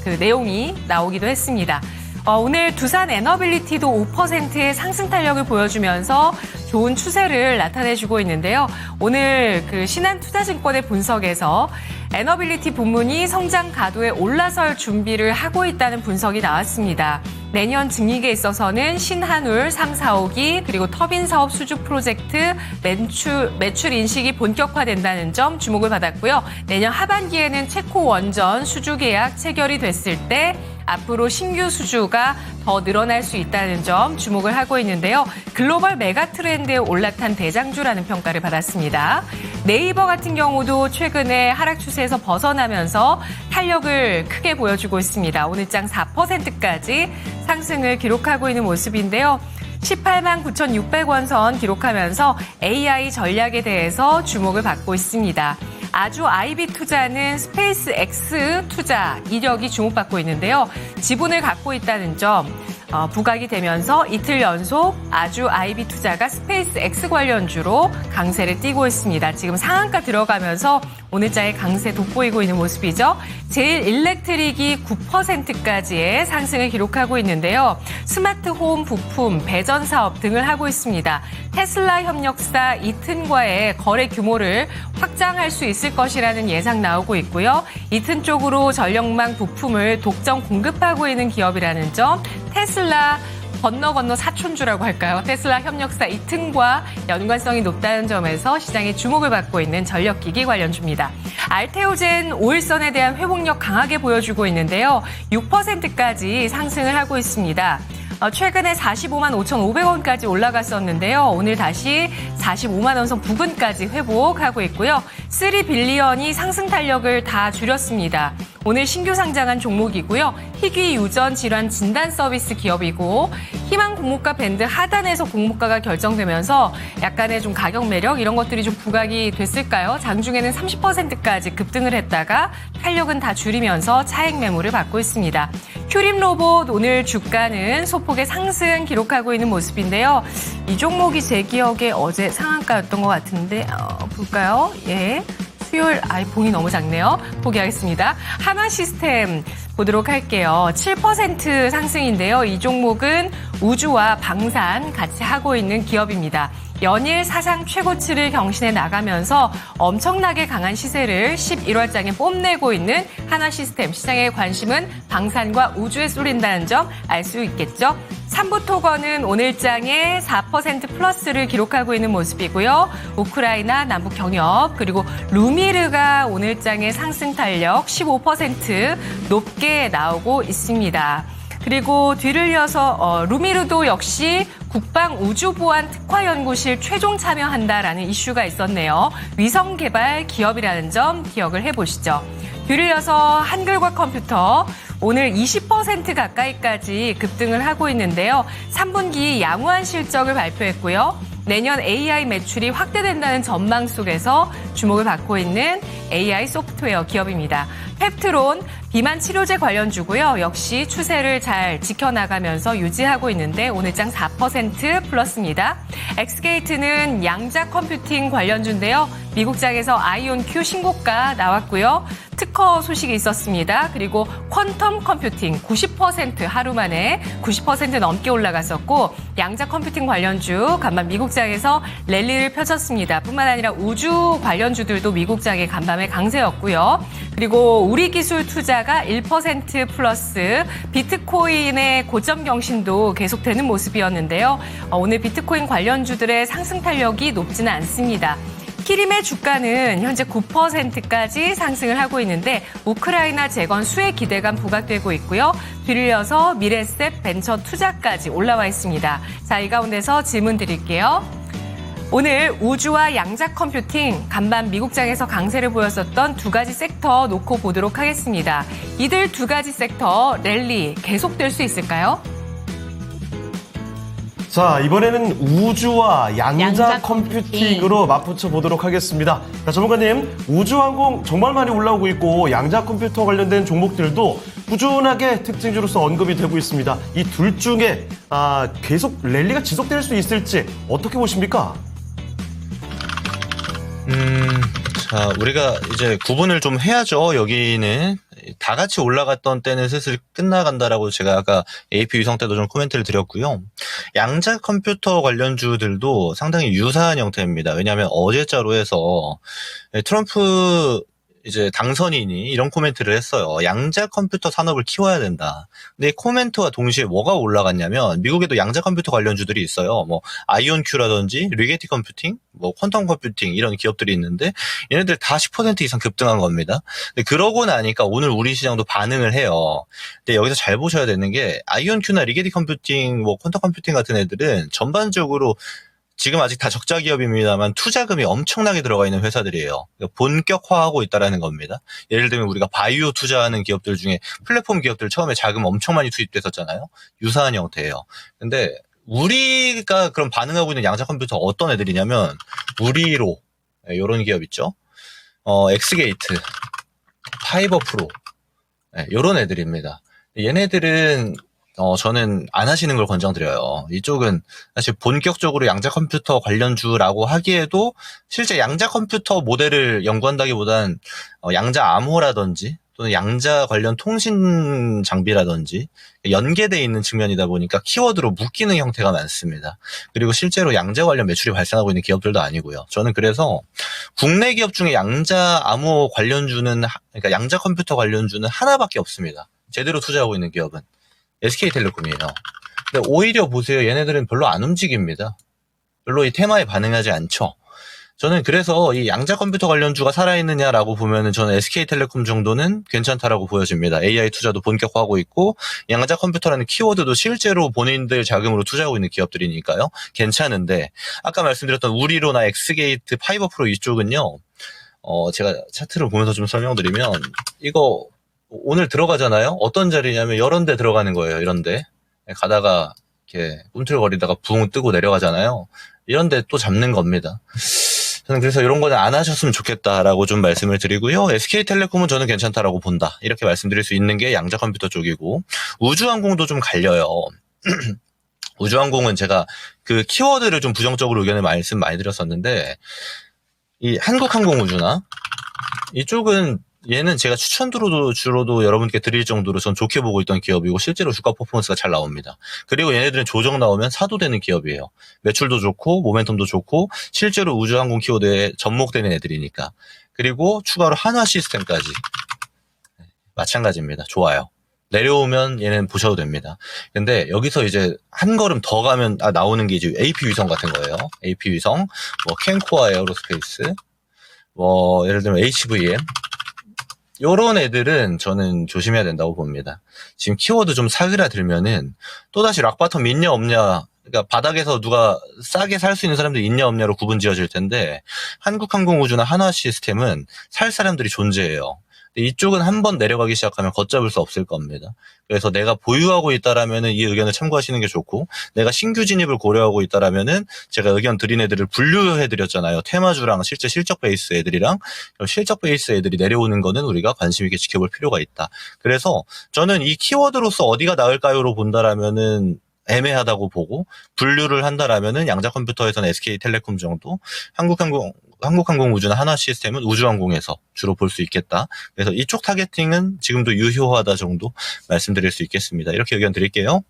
그 내용이 나오기도 했습니다. 오늘 두산 에너빌리티도 5%의 상승 탄력을 보여주면서 좋은 추세를 나타내주고 있는데요. 오늘 그 신한투자증권의 분석에서 에너빌리티 부문이 성장 가도에 올라설 준비를 하고 있다는 분석이 나왔습니다. 내년 증익에 있어서는 신한울 3, 4호기 그리고 터빈 사업 수주 프로젝트 매출 인식이 본격화된다는 점 주목을 받았고요. 내년 하반기에는 체코 원전 수주 계약 체결이 됐을 때 앞으로 신규 수주가 더 늘어날 수 있다는 점 주목을 하고 있는데요. 글로벌 메가 트렌드에 올라탄 대장주라는 평가를 받았습니다. 네이버 같은 경우도 최근에 하락 추세에서 벗어나면서 탄력을 크게 보여주고 있습니다. 오늘장 4%까지 상승을 기록하고 있는 모습인데요. 18만 9,600원 선 기록하면서 AI 전략에 대해서 주목을 받고 있습니다. 아주 IB 투자는 스페이스 X 투자 이력이 주목받고 있는데요. 지분을 갖고 있다는 점 부각이 되면서 이틀 연속 아주 IB 투자가 스페이스 X 관련주로 강세를 띠고 있습니다. 지금 상한가 들어가면서 오늘장에 강세 돋보이고 있는 모습이죠. 제일 일렉트릭이 9%까지의 상승을 기록하고 있는데요. 스마트 홈 부품, 배전 사업 등을 하고 있습니다. 테슬라 협력사 이튼과의 거래 규모를 확장할 수 있을 것이라는 예상 나오고 있고요. 이튼 쪽으로 전력망 부품을 독점 공급하고 있는 기업이라는 점, 테슬라 건너 사촌주라고 할까요? 테슬라 협력사 이튼과 연관성이 높다는 점에서 시장의 주목을 받고 있는 전력기기 관련주입니다. 알테오젠 5일선에 대한 회복력 강하게 보여주고 있는데요. 6%까지 상승을 하고 있습니다. 최근에 45만 5,500원까지 올라갔었는데요. 오늘 다시 45만 원 선 부근까지 회복하고 있고요. 3빌리언이 상승 탄력을 다 줄였습니다. 오늘 신규 상장한 종목이고요. 희귀 유전 질환 진단 서비스 기업이고 희망 공모가 밴드 하단에서 공모가가 결정되면서 약간의 좀 가격 매력 이런 것들이 좀 부각이 됐을까요? 장중에는 30%까지 급등을 했다가 탄력은 다 줄이면서 차익 매물을 받고 있습니다. 휴림 로봇 오늘 주가는 소폭의 상승 기록하고 있는 모습인데요. 이 종목이 제 기억에 어제 상한가였던 것 같은데 볼까요? 예. 수요일 봉이 너무 작네요. 포기하겠습니다. 하나시스템 보도록 할게요. 7% 상승인데요. 이 종목은 우주와 방산 같이 하고 있는 기업입니다. 연일 사상 최고치를 경신해 나가면서 엄청나게 강한 시세를 11월장에 뽐내고 있는 하나시스템. 시장의 관심은 방산과 우주에 쏠린다는 점 알 수 있겠죠. 삼부토건은 오늘장에 4% 플러스를 기록하고 있는 모습이고요. 우크라이나 남북 경협 그리고 루미르가 오늘장에 상승 탄력 15% 높게 나오고 있습니다. 그리고 뒤를 이어서 루미르도 역시 국방우주보안 특화연구실 최종 참여한다라는 이슈가 있었네요. 위성개발 기업이라는 점 기억을 해보시죠. 뒤를 이어서 한글과 컴퓨터 오늘 20% 가까이까지 급등을 하고 있는데요. 3분기 양호한 실적을 발표했고요. 내년 AI 매출이 확대된다는 전망 속에서 주목을 받고 있는 AI 소프트웨어 기업입니다. 펩트론 비만 치료제 관련주고요. 역시 추세를 잘 지켜나가면서 유지하고 있는데 오늘장 4% 플러스입니다. 엑스게이트는 양자 컴퓨팅 관련주인데요. 미국장에서 아이온 Q 신고가 나왔고요. 특허 소식이 있었습니다. 그리고 퀀텀 컴퓨팅 90% 하루 만에 90% 넘게 올라갔었고 양자 컴퓨팅 관련주 간밤 미국장에서 랠리를 펼쳤습니다. 뿐만 아니라 우주 관련주들도 미국장의 간밤에 강세였고요. 그리고 우리 기술 투자가 1% 플러스 비트코인의 고점 경신도 계속되는 모습이었는데요. 오늘 비트코인 관련주들의 상승 탄력이 높지는 않습니다. 키림의 주가는 현재 9%까지 상승을 하고 있는데 우크라이나 재건 수혜 기대감 부각되고 있고요. 뒤를 이어서 미래셋 벤처 투자까지 올라와 있습니다. 자, 이 가운데서 질문 드릴게요. 오늘 우주와 양자 컴퓨팅, 간밤 미국장에서 강세를 보였었던 두 가지 섹터 놓고 보도록 하겠습니다. 이들 두 가지 섹터 랠리 계속될 수 있을까요? 자, 이번에는 우주와 양자 컴퓨팅으로 맞붙여 보도록 하겠습니다. 자, 전문가님, 우주항공 정말 많이 올라오고 있고 양자 컴퓨터 관련된 종목들도 꾸준하게 특징주로서 언급이 되고 있습니다. 이 둘 중에 계속 랠리가 지속될 수 있을지 어떻게 보십니까? 자, 우리가 이제 구분을 좀 해야죠. 여기는 다 같이 올라갔던 때는 슬슬 끝나간다라고 제가 아까 AP 위성 때도 좀 코멘트를 드렸고요. 양자 컴퓨터 관련주들도 상당히 유사한 형태입니다. 왜냐하면 어제자로 해서 트럼프 이제 당선인이 이런 코멘트를 했어요. 양자 컴퓨터 산업을 키워야 된다. 근데 이 코멘트와 동시에 뭐가 올라갔냐면 미국에도 양자 컴퓨터 관련주들이 있어요. 뭐 아이온큐라든지 리게티 컴퓨팅, 뭐 퀀텀 컴퓨팅 이런 기업들이 있는데 얘네들 다 10% 이상 급등한 겁니다. 근데 그러고 나니까 오늘 우리 시장도 반응을 해요. 근데 여기서 잘 보셔야 되는 게 아이온큐나 리게티 컴퓨팅, 뭐 퀀텀 컴퓨팅 같은 애들은 전반적으로 지금 아직 다 적자 기업입니다만 투자금이 엄청나게 들어가 있는 회사들이에요. 본격화하고 있다라는 겁니다. 예를 들면 우리가 바이오 투자하는 기업들 중에 플랫폼 기업들 처음에 자금 엄청 많이 투입됐었잖아요. 유사한 형태예요. 근데 우리가 그럼 반응하고 있는 양자 컴퓨터 어떤 애들이냐면 우리로 이런 기업 있죠. 엑스게이트, 파이버 프로 이런 애들입니다. 얘네들은 저는 안 하시는 걸 권장드려요. 이쪽은 사실 본격적으로 양자 컴퓨터 관련주라고 하기에도 실제 양자 컴퓨터 모델을 연구한다기보단 양자 암호라든지 또는 양자 관련 통신 장비라든지 연계되어 있는 측면이다 보니까 키워드로 묶이는 형태가 많습니다. 그리고 실제로 양자 관련 매출이 발생하고 있는 기업들도 아니고요. 저는 그래서 국내 기업 중에 양자 암호 관련주는, 그러니까 양자 컴퓨터 관련주는 하나밖에 없습니다. 제대로 투자하고 있는 기업은. SK텔레콤이에요. 근데 오히려 보세요. 얘네들은 별로 안 움직입니다. 별로 이 테마에 반응하지 않죠. 저는 그래서 이 양자 컴퓨터 관련주가 살아있느냐라고 보면은 저는 SK텔레콤 정도는 괜찮다라고 보여집니다. AI 투자도 본격화하고 있고 양자 컴퓨터라는 키워드도 실제로 본인들 자금으로 투자하고 있는 기업들이니까요. 괜찮은데 아까 말씀드렸던 우리로나 엑스게이트, 파이버 프로 이쪽은요. 제가 차트를 보면서 좀 설명드리면 이거 오늘 들어가잖아요. 어떤 자리냐면 이런 데 들어가는 거예요. 이런 데 가다가 이렇게 꿈틀거리다가 붕 뜨고 내려가잖아요. 이런 데 또 잡는 겁니다. 저는 그래서 이런 거는 안 하셨으면 좋겠다라고 좀 말씀을 드리고요. SK텔레콤은 저는 괜찮다라고 본다. 이렇게 말씀드릴 수 있는 게 양자 컴퓨터 쪽이고 우주항공도 좀 갈려요. 우주항공은 제가 그 키워드를 좀 부정적으로 의견을 말씀 많이 드렸었는데 이 한국항공우주나 이쪽은 얘는 제가 추천주로도 여러분께 드릴 정도로 전 좋게 보고 있던 기업이고 실제로 주가 퍼포먼스가 잘 나옵니다. 그리고 얘네들은 조정 나오면 사도 되는 기업이에요. 매출도 좋고 모멘텀도 좋고 실제로 우주항공 키워드에 접목되는 애들이니까. 그리고 추가로 한화 시스템까지 마찬가지입니다. 좋아요. 내려오면 얘는 보셔도 됩니다. 근데 여기서 이제 한 걸음 더 가면 나오는 게 이제 AP 위성 같은 거예요. AP 위성, 뭐 캔코아 에어로스페이스, 뭐 예를 들면 HVM 요런 애들은 저는 조심해야 된다고 봅니다. 지금 키워드 좀 사그라들면은 또다시 락바텀 있냐 없냐, 그러니까 바닥에서 누가 싸게 살 수 있는 사람들이 있냐 없냐로 구분 지어질 텐데 한국항공우주나 한화 시스템은 살 사람들이 존재해요. 근데 이쪽은 한번 내려가기 시작하면 걷잡을 수 없을 겁니다. 그래서 내가 보유하고 있다라면은 이 의견을 참고하시는 게 좋고, 내가 신규 진입을 고려하고 있다라면은 제가 의견 드린 애들을 분류해드렸잖아요. 테마주랑 실제 실적 베이스 애들이랑. 실적 베이스 애들이 내려오는 거는 우리가 관심 있게 지켜볼 필요가 있다. 그래서 저는 이 키워드로서 어디가 나을까요로 본다라면은 애매하다고 보고, 분류를 한다라면은 양자 컴퓨터에서는 SK텔레콤 정도, 한국항공우주나 한화 시스템은 우주항공에서 주로 볼 수 있겠다. 그래서 이쪽 타겟팅은 지금도 유효하다 정도 말씀드릴 수 있겠습니다. 이렇게 의견 드릴게요.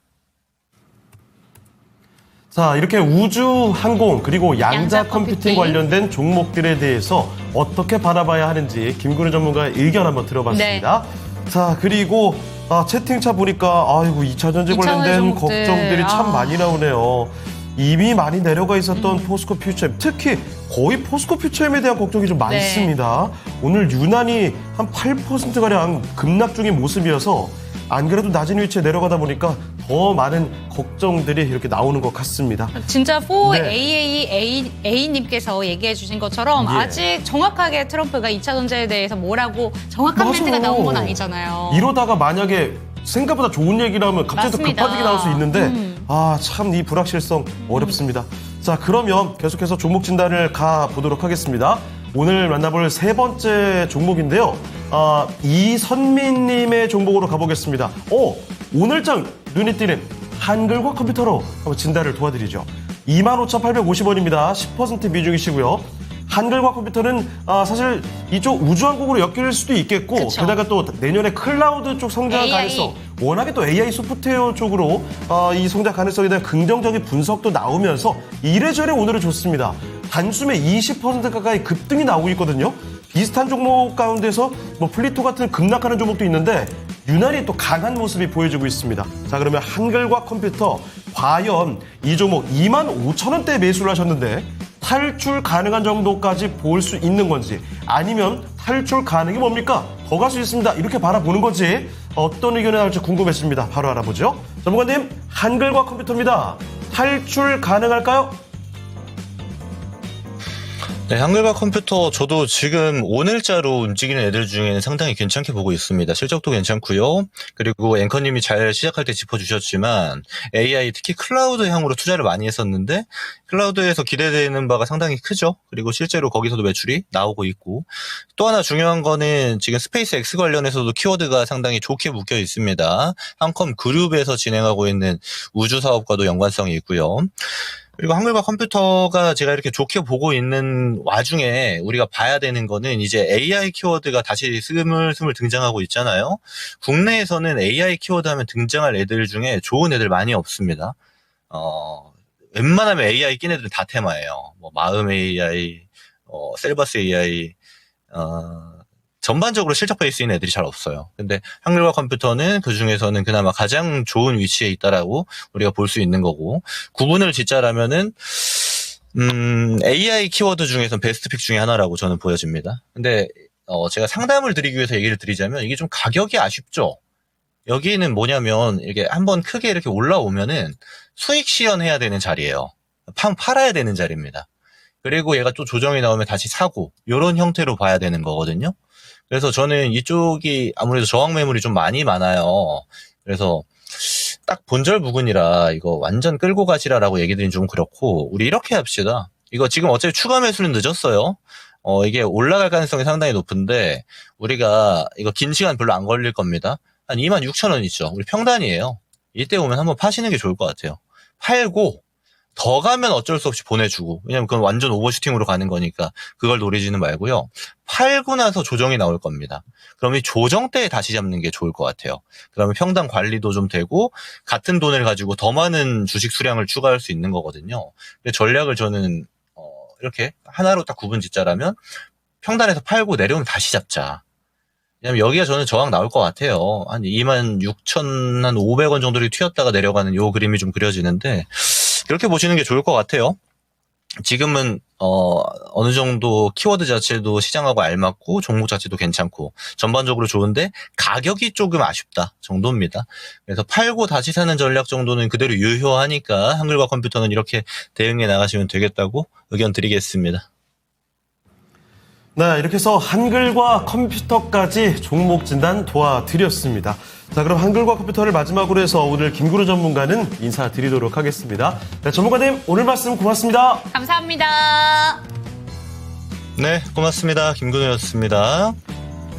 자, 이렇게 우주, 항공, 그리고 양자 컴퓨팅 관련된 종목들에 대해서 어떻게 바라봐야 하는지 김구름 전문가의 의견 한번 들어봤습니다. 네. 자, 그리고 채팅창 보니까 아이고 2차 전지 관련된 걱정들이 참 많이 나오네요. 이미 많이 내려가 있었던 포스코 퓨처엠, 특히 거의 포스코 퓨처엠에 대한 걱정이 좀 많습니다. 오늘 유난히 한 8%가량 급락 중인 모습이어서 안 그래도 낮은 위치에 내려가다 보니까 더 많은 걱정들이 이렇게 나오는 것 같습니다. 진짜 4AAA님께서 얘기해 주신 것처럼 아직 정확하게 트럼프가 2차 전제에 대해서 뭐라고 정확한 멘트가 나온 건 아니잖아요. 이러다가 만약에 생각보다 좋은 얘기를 하면 갑자기 더 급하게 나올 수 있는데 참 이 불확실성 어렵습니다. 자, 그러면 계속해서 종목 진단을 가보도록 하겠습니다. 오늘 만나볼 세 번째 종목인데요. 이선민님의 종목으로 가보겠습니다. 오늘장 눈이 띄는 한글과 컴퓨터로 한번 진단을 도와드리죠. 25,850원입니다. 10% 비중이시고요. 한글과 컴퓨터는 사실 이쪽 우주항공으로 엮일 수도 있겠고, 그쵸. 게다가 또 내년에 클라우드 쪽 성장 가능성, 워낙에 또 AI 소프트웨어 쪽으로 이 성장 가능성에 대한 긍정적인 분석도 나오면서 이래저래 오늘은 좋습니다. 단숨에 20% 가까이 급등이 나오고 있거든요. 비슷한 종목 가운데서 뭐 플리토 같은 급락하는 종목도 있는데 유난히 또 강한 모습이 보여지고 있습니다. 자, 그러면 한글과 컴퓨터 과연 이 종목 25,000원대 매수를 하셨는데 탈출 가능한 정도까지 볼 수 있는 건지 아니면 탈출 가능이 뭡니까? 더 갈 수 있습니다. 이렇게 바라보는 건지 어떤 의견이 나올지 궁금했습니다. 바로 알아보죠. 전문가님, 한글과 컴퓨터입니다. 탈출 가능할까요? 네, 한글과 컴퓨터 저도 지금 오늘자로 움직이는 애들 중에는 상당히 괜찮게 보고 있습니다. 실적도 괜찮고요. 그리고 앵커님이 잘 시작할 때 짚어주셨지만 AI 특히 클라우드 향으로 투자를 많이 했었는데 클라우드에서 기대되는 바가 상당히 크죠. 그리고 실제로 거기서도 매출이 나오고 있고 또 하나 중요한 거는 지금 스페이스 X 관련해서도 키워드가 상당히 좋게 묶여 있습니다. 한컴 그룹에서 진행하고 있는 우주 사업과도 연관성이 있고요. 그리고 한글과 컴퓨터가 제가 이렇게 좋게 보고 있는 와중에 우리가 봐야 되는 거는 이제 AI 키워드가 다시 스물스물 등장하고 있잖아요. 국내에서는 AI 키워드 하면 등장할 애들 중에 좋은 애들 많이 없습니다. 웬만하면 AI 낀 애들은 다 테마예요. 뭐 마음 AI, 셀버스 AI, 전반적으로 실적 베이스인 애들이 잘 없어요. 근데 한글과 컴퓨터는 그 중에서는 그나마 가장 좋은 위치에 있다라고 우리가 볼 수 있는 거고, 구분을 짓자라면은, AI 키워드 중에서는 베스트 픽 중에 하나라고 저는 보여집니다. 근데, 제가 상담을 드리기 위해서 얘기를 드리자면 이게 좀 가격이 아쉽죠? 여기는 뭐냐면, 이렇게 한번 크게 이렇게 올라오면은 수익 시현해야 되는 자리예요. 팔아야 되는 자리입니다. 그리고 얘가 또 조정이 나오면 다시 사고, 요런 형태로 봐야 되는 거거든요. 그래서 저는 이쪽이 아무래도 저항 매물이 좀 많아요. 그래서 딱 본절 부근이라 이거 완전 끌고 가시라라고 얘기 드리긴 좀 그렇고, 우리 이렇게 합시다. 이거 지금 어차피 추가 매수는 늦었어요. 이게 올라갈 가능성이 상당히 높은데, 우리가 이거 긴 시간 별로 안 걸릴 겁니다. 한 26,000원 있죠. 우리 평단이에요. 이때 오면 한번 파시는 게 좋을 것 같아요. 팔고, 더 가면 어쩔 수 없이 보내주고, 왜냐면 그건 완전 오버슈팅으로 가는 거니까 그걸 노리지는 말고요. 팔고 나서 조정이 나올 겁니다. 그럼 이 조정 때에 다시 잡는 게 좋을 것 같아요. 그러면 평단 관리도 좀 되고 같은 돈을 가지고 더 많은 주식 수량을 추가할 수 있는 거거든요. 근데 전략을 저는 이렇게 하나로 딱 구분 짓자라면 평단에서 팔고 내려오면 다시 잡자. 왜냐면 여기가 저는 저항 나올 것 같아요. 한 26,500원 정도로 튀었다가 내려가는 요 그림이 좀 그려지는데, 그렇게 보시는 게 좋을 것 같아요. 지금은 어느 정도 키워드 자체도 시장하고 알맞고 종목 자체도 괜찮고 전반적으로 좋은데 가격이 조금 아쉽다 정도입니다. 그래서 팔고 다시 사는 전략 정도는 그대로 유효하니까 한글과 컴퓨터는 이렇게 대응해 나가시면 되겠다고 의견 드리겠습니다. 네, 이렇게 해서 한글과 컴퓨터까지 종목 진단 도와드렸습니다. 자, 그럼 한글과 컴퓨터를 마지막으로 해서 오늘 김구루 전문가는 인사드리도록 하겠습니다. 네, 전문가님, 오늘 말씀 고맙습니다. 감사합니다. 네, 고맙습니다. 김근우였습니다.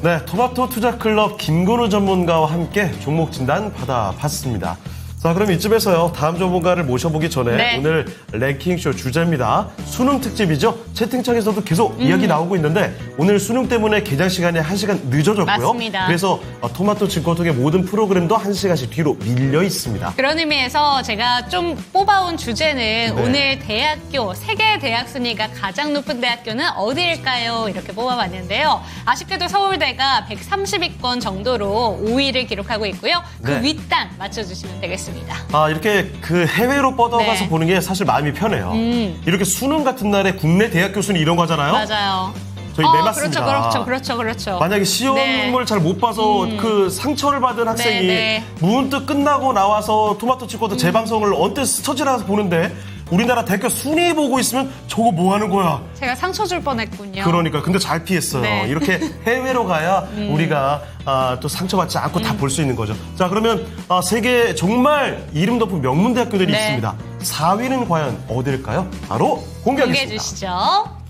네, 토마토 투자클럽 김근우 전문가와 함께 종목 진단 받아봤습니다. 자, 그럼 이쯤에서요, 다음 전문가를 모셔보기 전에 네. 오늘 랭킹쇼 주제입니다. 수능 특집이죠. 채팅창에서도 계속 이야기 나오고 있는데 오늘 수능 때문에 개장 시간이 1시간 늦어졌고요. 맞습니다. 그래서 토마토 증권통의 모든 프로그램도 1시간씩 뒤로 밀려 있습니다. 그런 의미에서 제가 좀 뽑아온 주제는 네. 오늘 대학교, 세계 대학 순위가 가장 높은 대학교는 어디일까요? 이렇게 뽑아봤는데요. 아쉽게도 서울대가 130위권 정도로 5위를 기록하고 있고요. 그 네. 윗단 맞춰주시면 되겠습니다. 이렇게 그 해외로 뻗어가서 네. 보는 게 사실 마음이 편해요. 이렇게 수능 같은 날에 국내 대학교 순위 이런 거 하잖아요. 맞아요. 저희 매맞습니다. 그렇죠. 만약에 시험을 네. 잘 못 봐서 그 상처를 받은 학생이 네. 문득 끝나고 나와서 토마토 치고도 재방송을 언뜻 스쳐 지나가서 보는데 우리나라 대학교 순위 보고 있으면 저거 뭐 하는 거야? 제가 상처 줄 뻔했군요. 그러니까 근데 잘 피했어요. 네. 이렇게 해외로 가야 우리가 또 상처받지 않고 다 볼 수 있는 거죠. 자, 그러면 세계 정말 이름 덮은 명문 대학교들이 네. 있습니다. 4위는 과연 어딜까요? 바로 공개하겠습니다. 공개해 주시죠.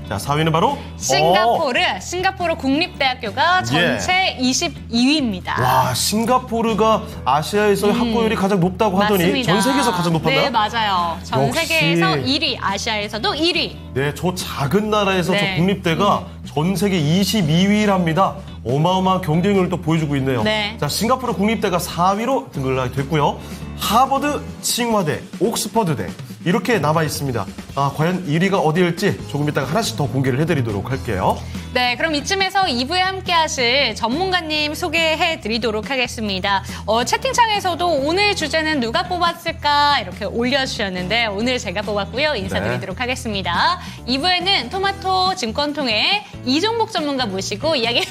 자, 4위는 바로 싱가포르 국립대학교가 전체 22위입니다. 와, 싱가포르가 아시아에서의 학고율이 가장 높다고 하더니 맞습니다. 전 세계에서 가장 높았나요? 네, 맞아요. 전 역시. 세계에서 1위, 아시아에서도 1위. 네, 저 작은 나라에서 네. 저 국립대가 전 세계 22위랍니다. 어마어마한 경쟁력을 또 보여주고 있네요. 네. 자, 싱가포르 국립대가 4위로 등극하게 됐고요. 하버드, 칭화대, 옥스퍼드대 이렇게 남아 있습니다. 과연 1위가 어디일지 조금 이따가 하나씩 더 공개를 해드리도록 할게요. 네, 그럼 이쯤에서 2부에 함께 하실 전문가님 소개해 드리도록 하겠습니다. 채팅창에서도 오늘 주제는 누가 뽑았을까 이렇게 올려주셨는데 오늘 제가 뽑았고요. 인사드리도록 하겠습니다. 2부에는 토마토 증권통의 이종복 전문가 모시고 이야기,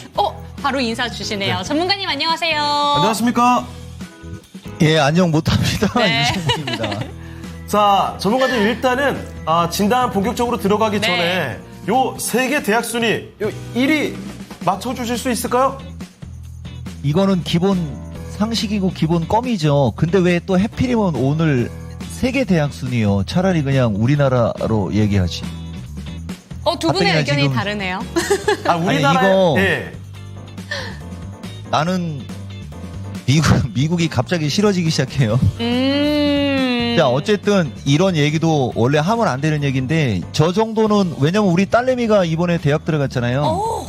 바로 인사 주시네요. 전문가님 안녕하세요. 안녕하십니까? 예, 안녕 못합니다. 네. 유승국입니다. 자, 전문가님 일단은 진단 본격적으로 들어가기 네. 전에 요 세계 대학 순위 요 1위 맞춰주실 수 있을까요? 이거는 기본 상식이고 기본 껌이죠. 근데 왜 또 해필이면 오늘 세계 대학 순위요? 차라리 그냥 우리나라로 얘기하지. 두 분의 하필이면 의견이 지금- 다르네요. 우리나라에 이거- 예. 나는 미국이 갑자기 싫어지기 시작해요. 자, 어쨌든 이런 얘기도 원래 하면 안 되는 얘기인데 저 정도는 왜냐면 우리 딸내미가 이번에 대학 들어갔잖아요.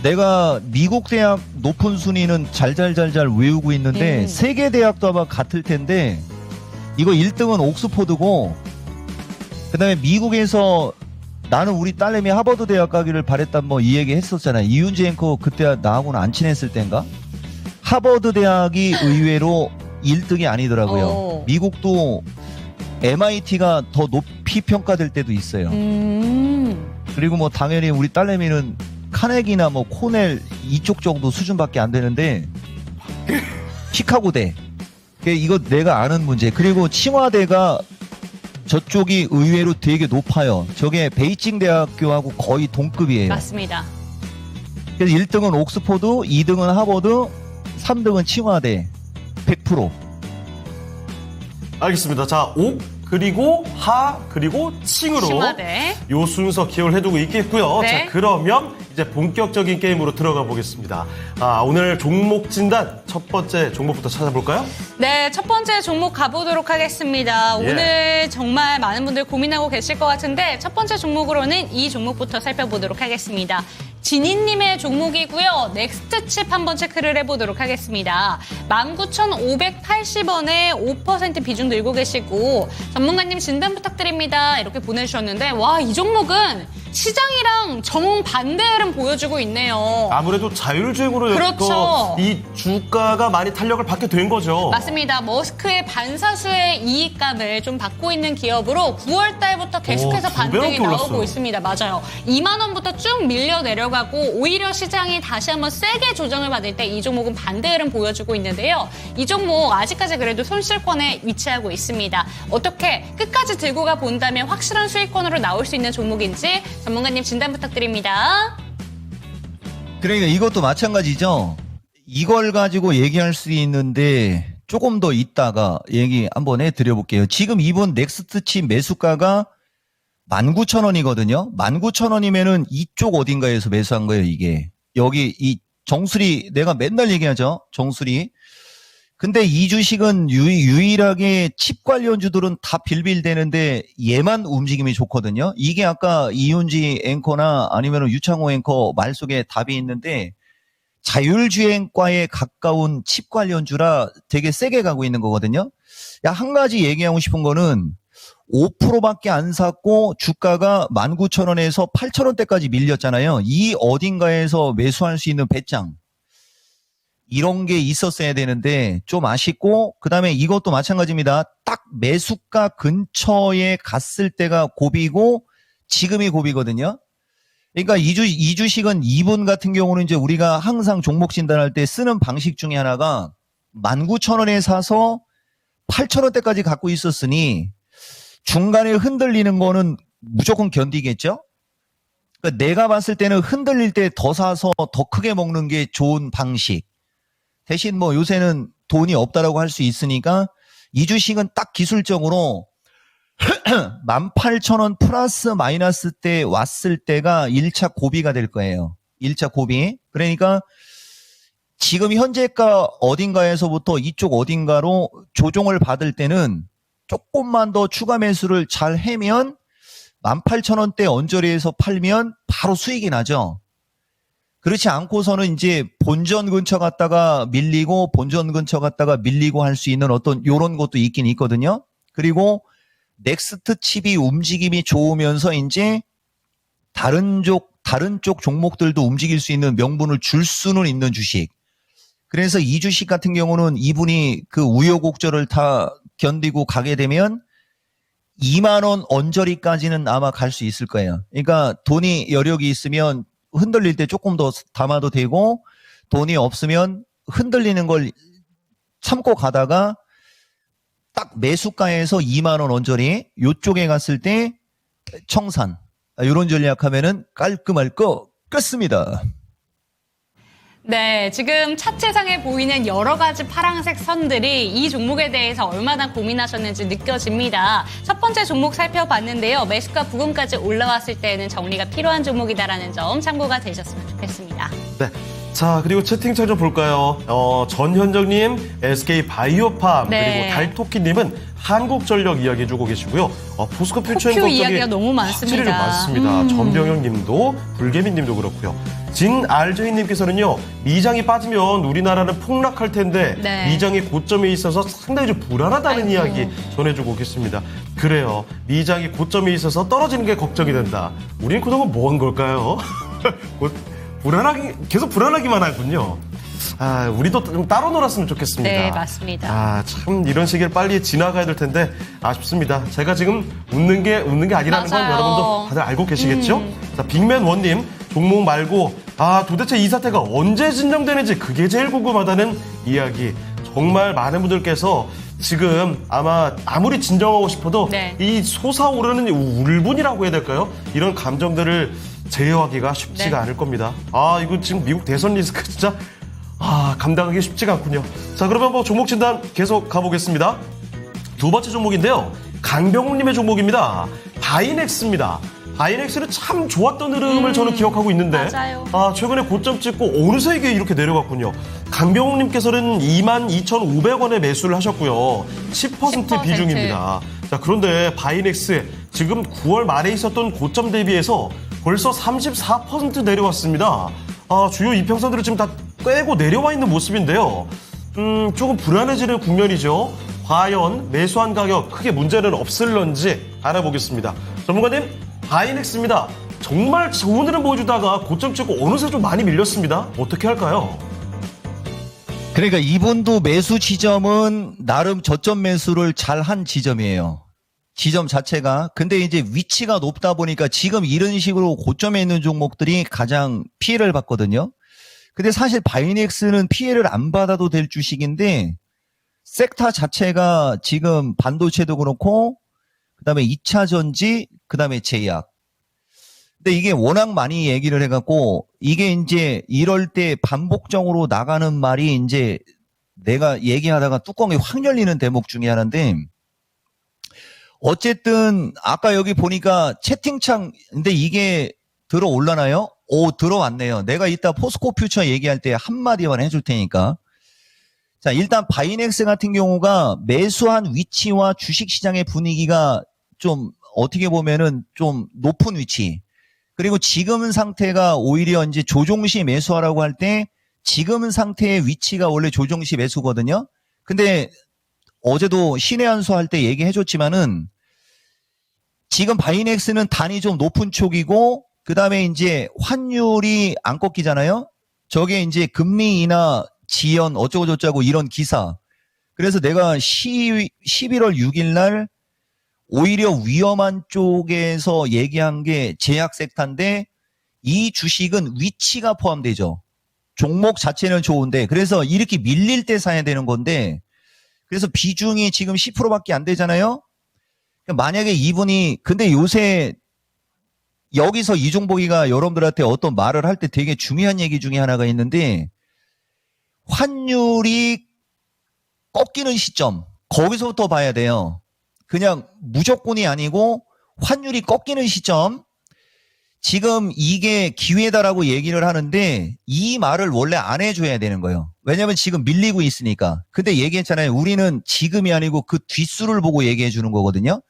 내가 미국 대학 높은 순위는 잘잘잘잘 외우고 있는데 세계 대학도 아마 같을 텐데 이거 1등은 옥스포드고 그다음에 미국에서 나는 우리 딸내미 하버드 대학 가기를 바랬단 뭐 이 얘기 했었잖아요. 이윤지 앵커 그때 나하고는 안 친했을 땐가? 하버드 대학이 의외로 1등이 아니더라고요. 오. 미국도 MIT가 더 높이 평가될 때도 있어요. 그리고 뭐 당연히 우리 딸내미는 카네기나 뭐 코넬 이쪽 정도 수준밖에 안 되는데 시카고대 이거 내가 아는 문제. 그리고 칭화대가 저쪽이 의외로 되게 높아요. 저게 베이징 대학교하고 거의 동급이에요. 맞습니다. 그래서 1등은 옥스포드, 2등은 하버드, 3등은 칭화대 100%. 알겠습니다. 자, 옥 그리고 하 그리고 칭으로 심화대. 요 순서 기억을 해두고 있겠고요. 네. 자, 그러면 이제 본격적인 게임으로 들어가 보겠습니다. 오늘 종목 진단 첫 번째 종목부터 찾아볼까요? 네, 첫 번째 종목 가보도록 하겠습니다. 예. 오늘 정말 많은 분들 고민하고 계실 것 같은데 첫 번째 종목으로는 이 종목부터 살펴보도록 하겠습니다. 진희님의 종목이고요. 넥스트칩 한번 체크를 해보도록 하겠습니다. 19,580원에 5% 비중 들고 계시고 전문가님 진단 부탁드립니다. 이렇게 보내주셨는데 와, 이 종목은 시장이랑 정반대 흐름 보여주고 있네요. 아무래도 자율주행으로 그렇죠. 이 주가가 많이 탄력을 받게 된 거죠. 맞습니다. 머스크의 반사수의 이익감을 좀 받고 있는 기업으로 9월 달부터 계속해서 두 반등이 배밖에 올랐어요. 나오고 있습니다. 맞아요. 2만 원부터 쭉 밀려 내려가고 오히려 시장이 다시 한번 세게 조정을 받을 때 이 종목은 반대 흐름 보여주고 있는데요. 이 종목 아직까지 그래도 손실권에 위치하고 있습니다. 어떻게 끝까지 들고 가 본다면 확실한 수익권으로 나올 수 있는 종목인지 전문가님 진단 부탁드립니다. 그러니까 이것도 마찬가지죠. 이걸 가지고 얘기할 수 있는데 조금 더 있다가 얘기 한번 해드려볼게요. 지금 이번 넥스트칩 매수가가 19,000원이거든요. 19,000원이면은 이쪽 어딘가에서 매수한 거예요, 이게. 여기 이 정수리, 내가 맨날 얘기하죠. 정수리. 근데 이 주식은 유일하게 칩 관련주들은 다 빌빌대는데 얘만 움직임이 좋거든요. 이게 아까 이윤지 앵커나 아니면 유창호 앵커 말 속에 답이 있는데 자율주행과에 가까운 칩 관련주라 되게 세게 가고 있는 거거든요. 한 가지 얘기하고 싶은 거는 5%밖에 안 샀고 주가가 19,000원에서 8,000원대까지 밀렸잖아요. 이 어딘가에서 매수할 수 있는 배짱. 이런 게 있었어야 되는데 좀 아쉽고 그다음에 이것도 마찬가지입니다. 딱 매수가 근처에 갔을 때가 고비고 지금이 고비거든요. 그러니까 이 주식은 이분 같은 경우는 이제 우리가 항상 종목 진단할 때 쓰는 방식 중에 하나가 19,000원에 사서 8,000원대까지 갖고 있었으니 중간에 흔들리는 거는 무조건 견디겠죠? 그러니까 내가 봤을 때는 흔들릴 때 더 사서 더 크게 먹는 게 좋은 방식. 대신 뭐 요새는 돈이 없다라고 할 수 있으니까 이 주식은 딱 기술적으로 18,000원 플러스 마이너스 때 왔을 때가 1차 고비가 될 거예요. 1차 고비. 그러니까 지금 현재가 어딘가에서부터 이쪽 어딘가로 조정을 받을 때는 조금만 더 추가 매수를 잘 해면 18,000원대 언저리에서 팔면 바로 수익이 나죠. 그렇지 않고서는 이제 본전 근처 갔다가 밀리고 본전 근처 갔다가 밀리고 할 수 있는 어떤 요런 것도 있긴 있거든요. 그리고 넥스트 칩이 움직임이 좋으면서 이제 다른 쪽 종목들도 움직일 수 있는 명분을 줄 수는 있는 주식. 그래서 이 주식 같은 경우는 이분이 그 우여곡절을 다 견디고 가게 되면 2만 원 언저리까지는 아마 갈 수 있을 거예요. 그러니까 돈이 여력이 있으면 흔들릴 때 조금 더 담아도 되고, 돈이 없으면 흔들리는 걸 참고 가다가 딱 매수가에서 2만 원 언저리 요쪽에 갔을 때 청산, 이런 전략하면은 깔끔할 거 끝습니다. 네, 지금 차트상에 보이는 여러 가지 파란색 선들이 이 종목에 대해서 얼마나 고민하셨는지 느껴집니다. 첫 번째 종목 살펴봤는데요. 매수가 부근까지 올라왔을 때에는 정리가 필요한 종목이다라는 점 참고가 되셨으면 좋겠습니다. 네. 자, 그리고 채팅창 좀 볼까요? 전현정님, SK바이오팜, 네. 그리고 달토끼님은 한국전력 이야기 해주고 계시고요. 포스코 퓨처인 포큐 걱정이 이야기가 너무 확실히 좀 많습니다. 많습니다. 전병영님도, 불개미님도 그렇고요. 진알저희님께서는요, 미장이 빠지면 우리나라는 폭락할 텐데 네. 미장이 고점에 있어서 상당히 좀 불안하다는 아이고. 이야기 전해주고 계십니다. 그래요, 미장이 고점에 있어서 떨어지는 게 걱정이 된다. 우리는 그동안 뭐 한 걸까요? 계속 불안하기만 하군요. 아, 우리도 좀 따로 놀았으면 좋겠습니다. 네, 맞습니다. 아, 참 이런 시기를 빨리 지나가야 될 텐데 아쉽습니다. 제가 지금 웃는 게 아니라는 건 맞아요. 여러분도 다들 알고 계시겠죠? 자, 빅맨 원님, 종목 말고 도대체 이 사태가 언제 진정되는지 그게 제일 궁금하다는 이야기. 정말 많은 분들께서 지금 아무리 진정하고 싶어도 네. 이 솟아오르는 울분이라고 해야 될까요? 이런 감정들을 제어하기가 쉽지가 네. 않을 겁니다. 이거 지금 미국 대선 리스크 진짜 감당하기 쉽지가 않군요. 자, 그러면 뭐 종목 진단 계속 가보겠습니다. 두 번째 종목인데요. 강병훈님의 종목입니다. 바이넥스입니다. 바이넥스는 참 좋았던 흐름을 저는 기억하고 있는데 맞아요. 최근에 고점 찍고 어느새 이게 이렇게 내려갔군요. 강병훈님께서는 22,500원에 매수를 하셨고요. 10% 비중입니다. 자, 그런데 바이넥스 지금 9월 말에 있었던 고점 대비해서 벌써 34% 내려왔습니다. 주요 이평선들을 지금 다 꿰고 내려와 있는 모습인데요. 조금 불안해지는 국면이죠. 과연 매수한 가격 크게 문제는 없을런지 알아보겠습니다. 전문가님, 바이넥스입니다. 정말 좋은 흐름 보여주다가 고점 찍고 어느새 좀 많이 밀렸습니다. 어떻게 할까요? 그러니까 이분도 매수 지점은 나름 저점 매수를 잘한 지점이에요. 지점 자체가. 근데 이제 위치가 높다 보니까 지금 이런 식으로 고점에 있는 종목들이 가장 피해를 받거든요. 근데 사실 바이넥스는 피해를 안 받아도 될 주식인데 섹터 자체가 지금 반도체도 그렇고 그다음에 2차 전지, 그다음에 제약. 근데 이게 워낙 많이 얘기를 해갖고 이게 이제 이럴 때 반복적으로 나가는 말이 이제 내가 얘기하다가 뚜껑이 확 열리는 대목 중에 하나인데, 어쨌든 아까 여기 보니까 채팅창, 근데 이게 들어올라나요? 들어왔네요. 내가 이따 포스코 퓨처 얘기할 때 한마디만 해줄 테니까. 자, 일단 바이넥스 같은 경우가 매수한 위치와 주식시장의 분위기가 좀 어떻게 보면은 좀 높은 위치. 그리고 지금 상태가 오히려 이제 조종시 매수하라고 할 때 지금 상태의 위치가 원래 조종시 매수거든요. 근데 어제도 신의 한수 할 때 얘기해줬지만은 지금 바이넥스는 단이 좀 높은 쪽이고 그 다음에 이제 환율이 안 꺾이잖아요. 저게 이제 금리 인하 지연 어쩌고저쩌고 이런 기사. 그래서 내가 11월 6일 날 오히려 위험한 쪽에서 얘기한 게 제약 섹터인데 이 주식은 위치가 포함되죠. 종목 자체는 좋은데 그래서 이렇게 밀릴 때 사야 되는 건데 그래서 비중이 지금 10%밖에 안 되잖아요. 만약에 이분이 근데 요새 여기서 이종복이가 여러분들한테 어떤 말을 할 때 되게 중요한 얘기 중에 하나가 있는데 환율이 꺾이는 시점 거기서부터 봐야 돼요. 그냥 무조건이 아니고 환율이 꺾이는 시점 지금 이게 기회다라고 얘기를 하는데 이 말을 원래 안 해줘야 되는 거예요. 왜냐하면 지금 밀리고 있으니까. 근데 얘기했잖아요. 우리는 지금이 아니고 그 뒷수를 보고 얘기해 주는 거거든요.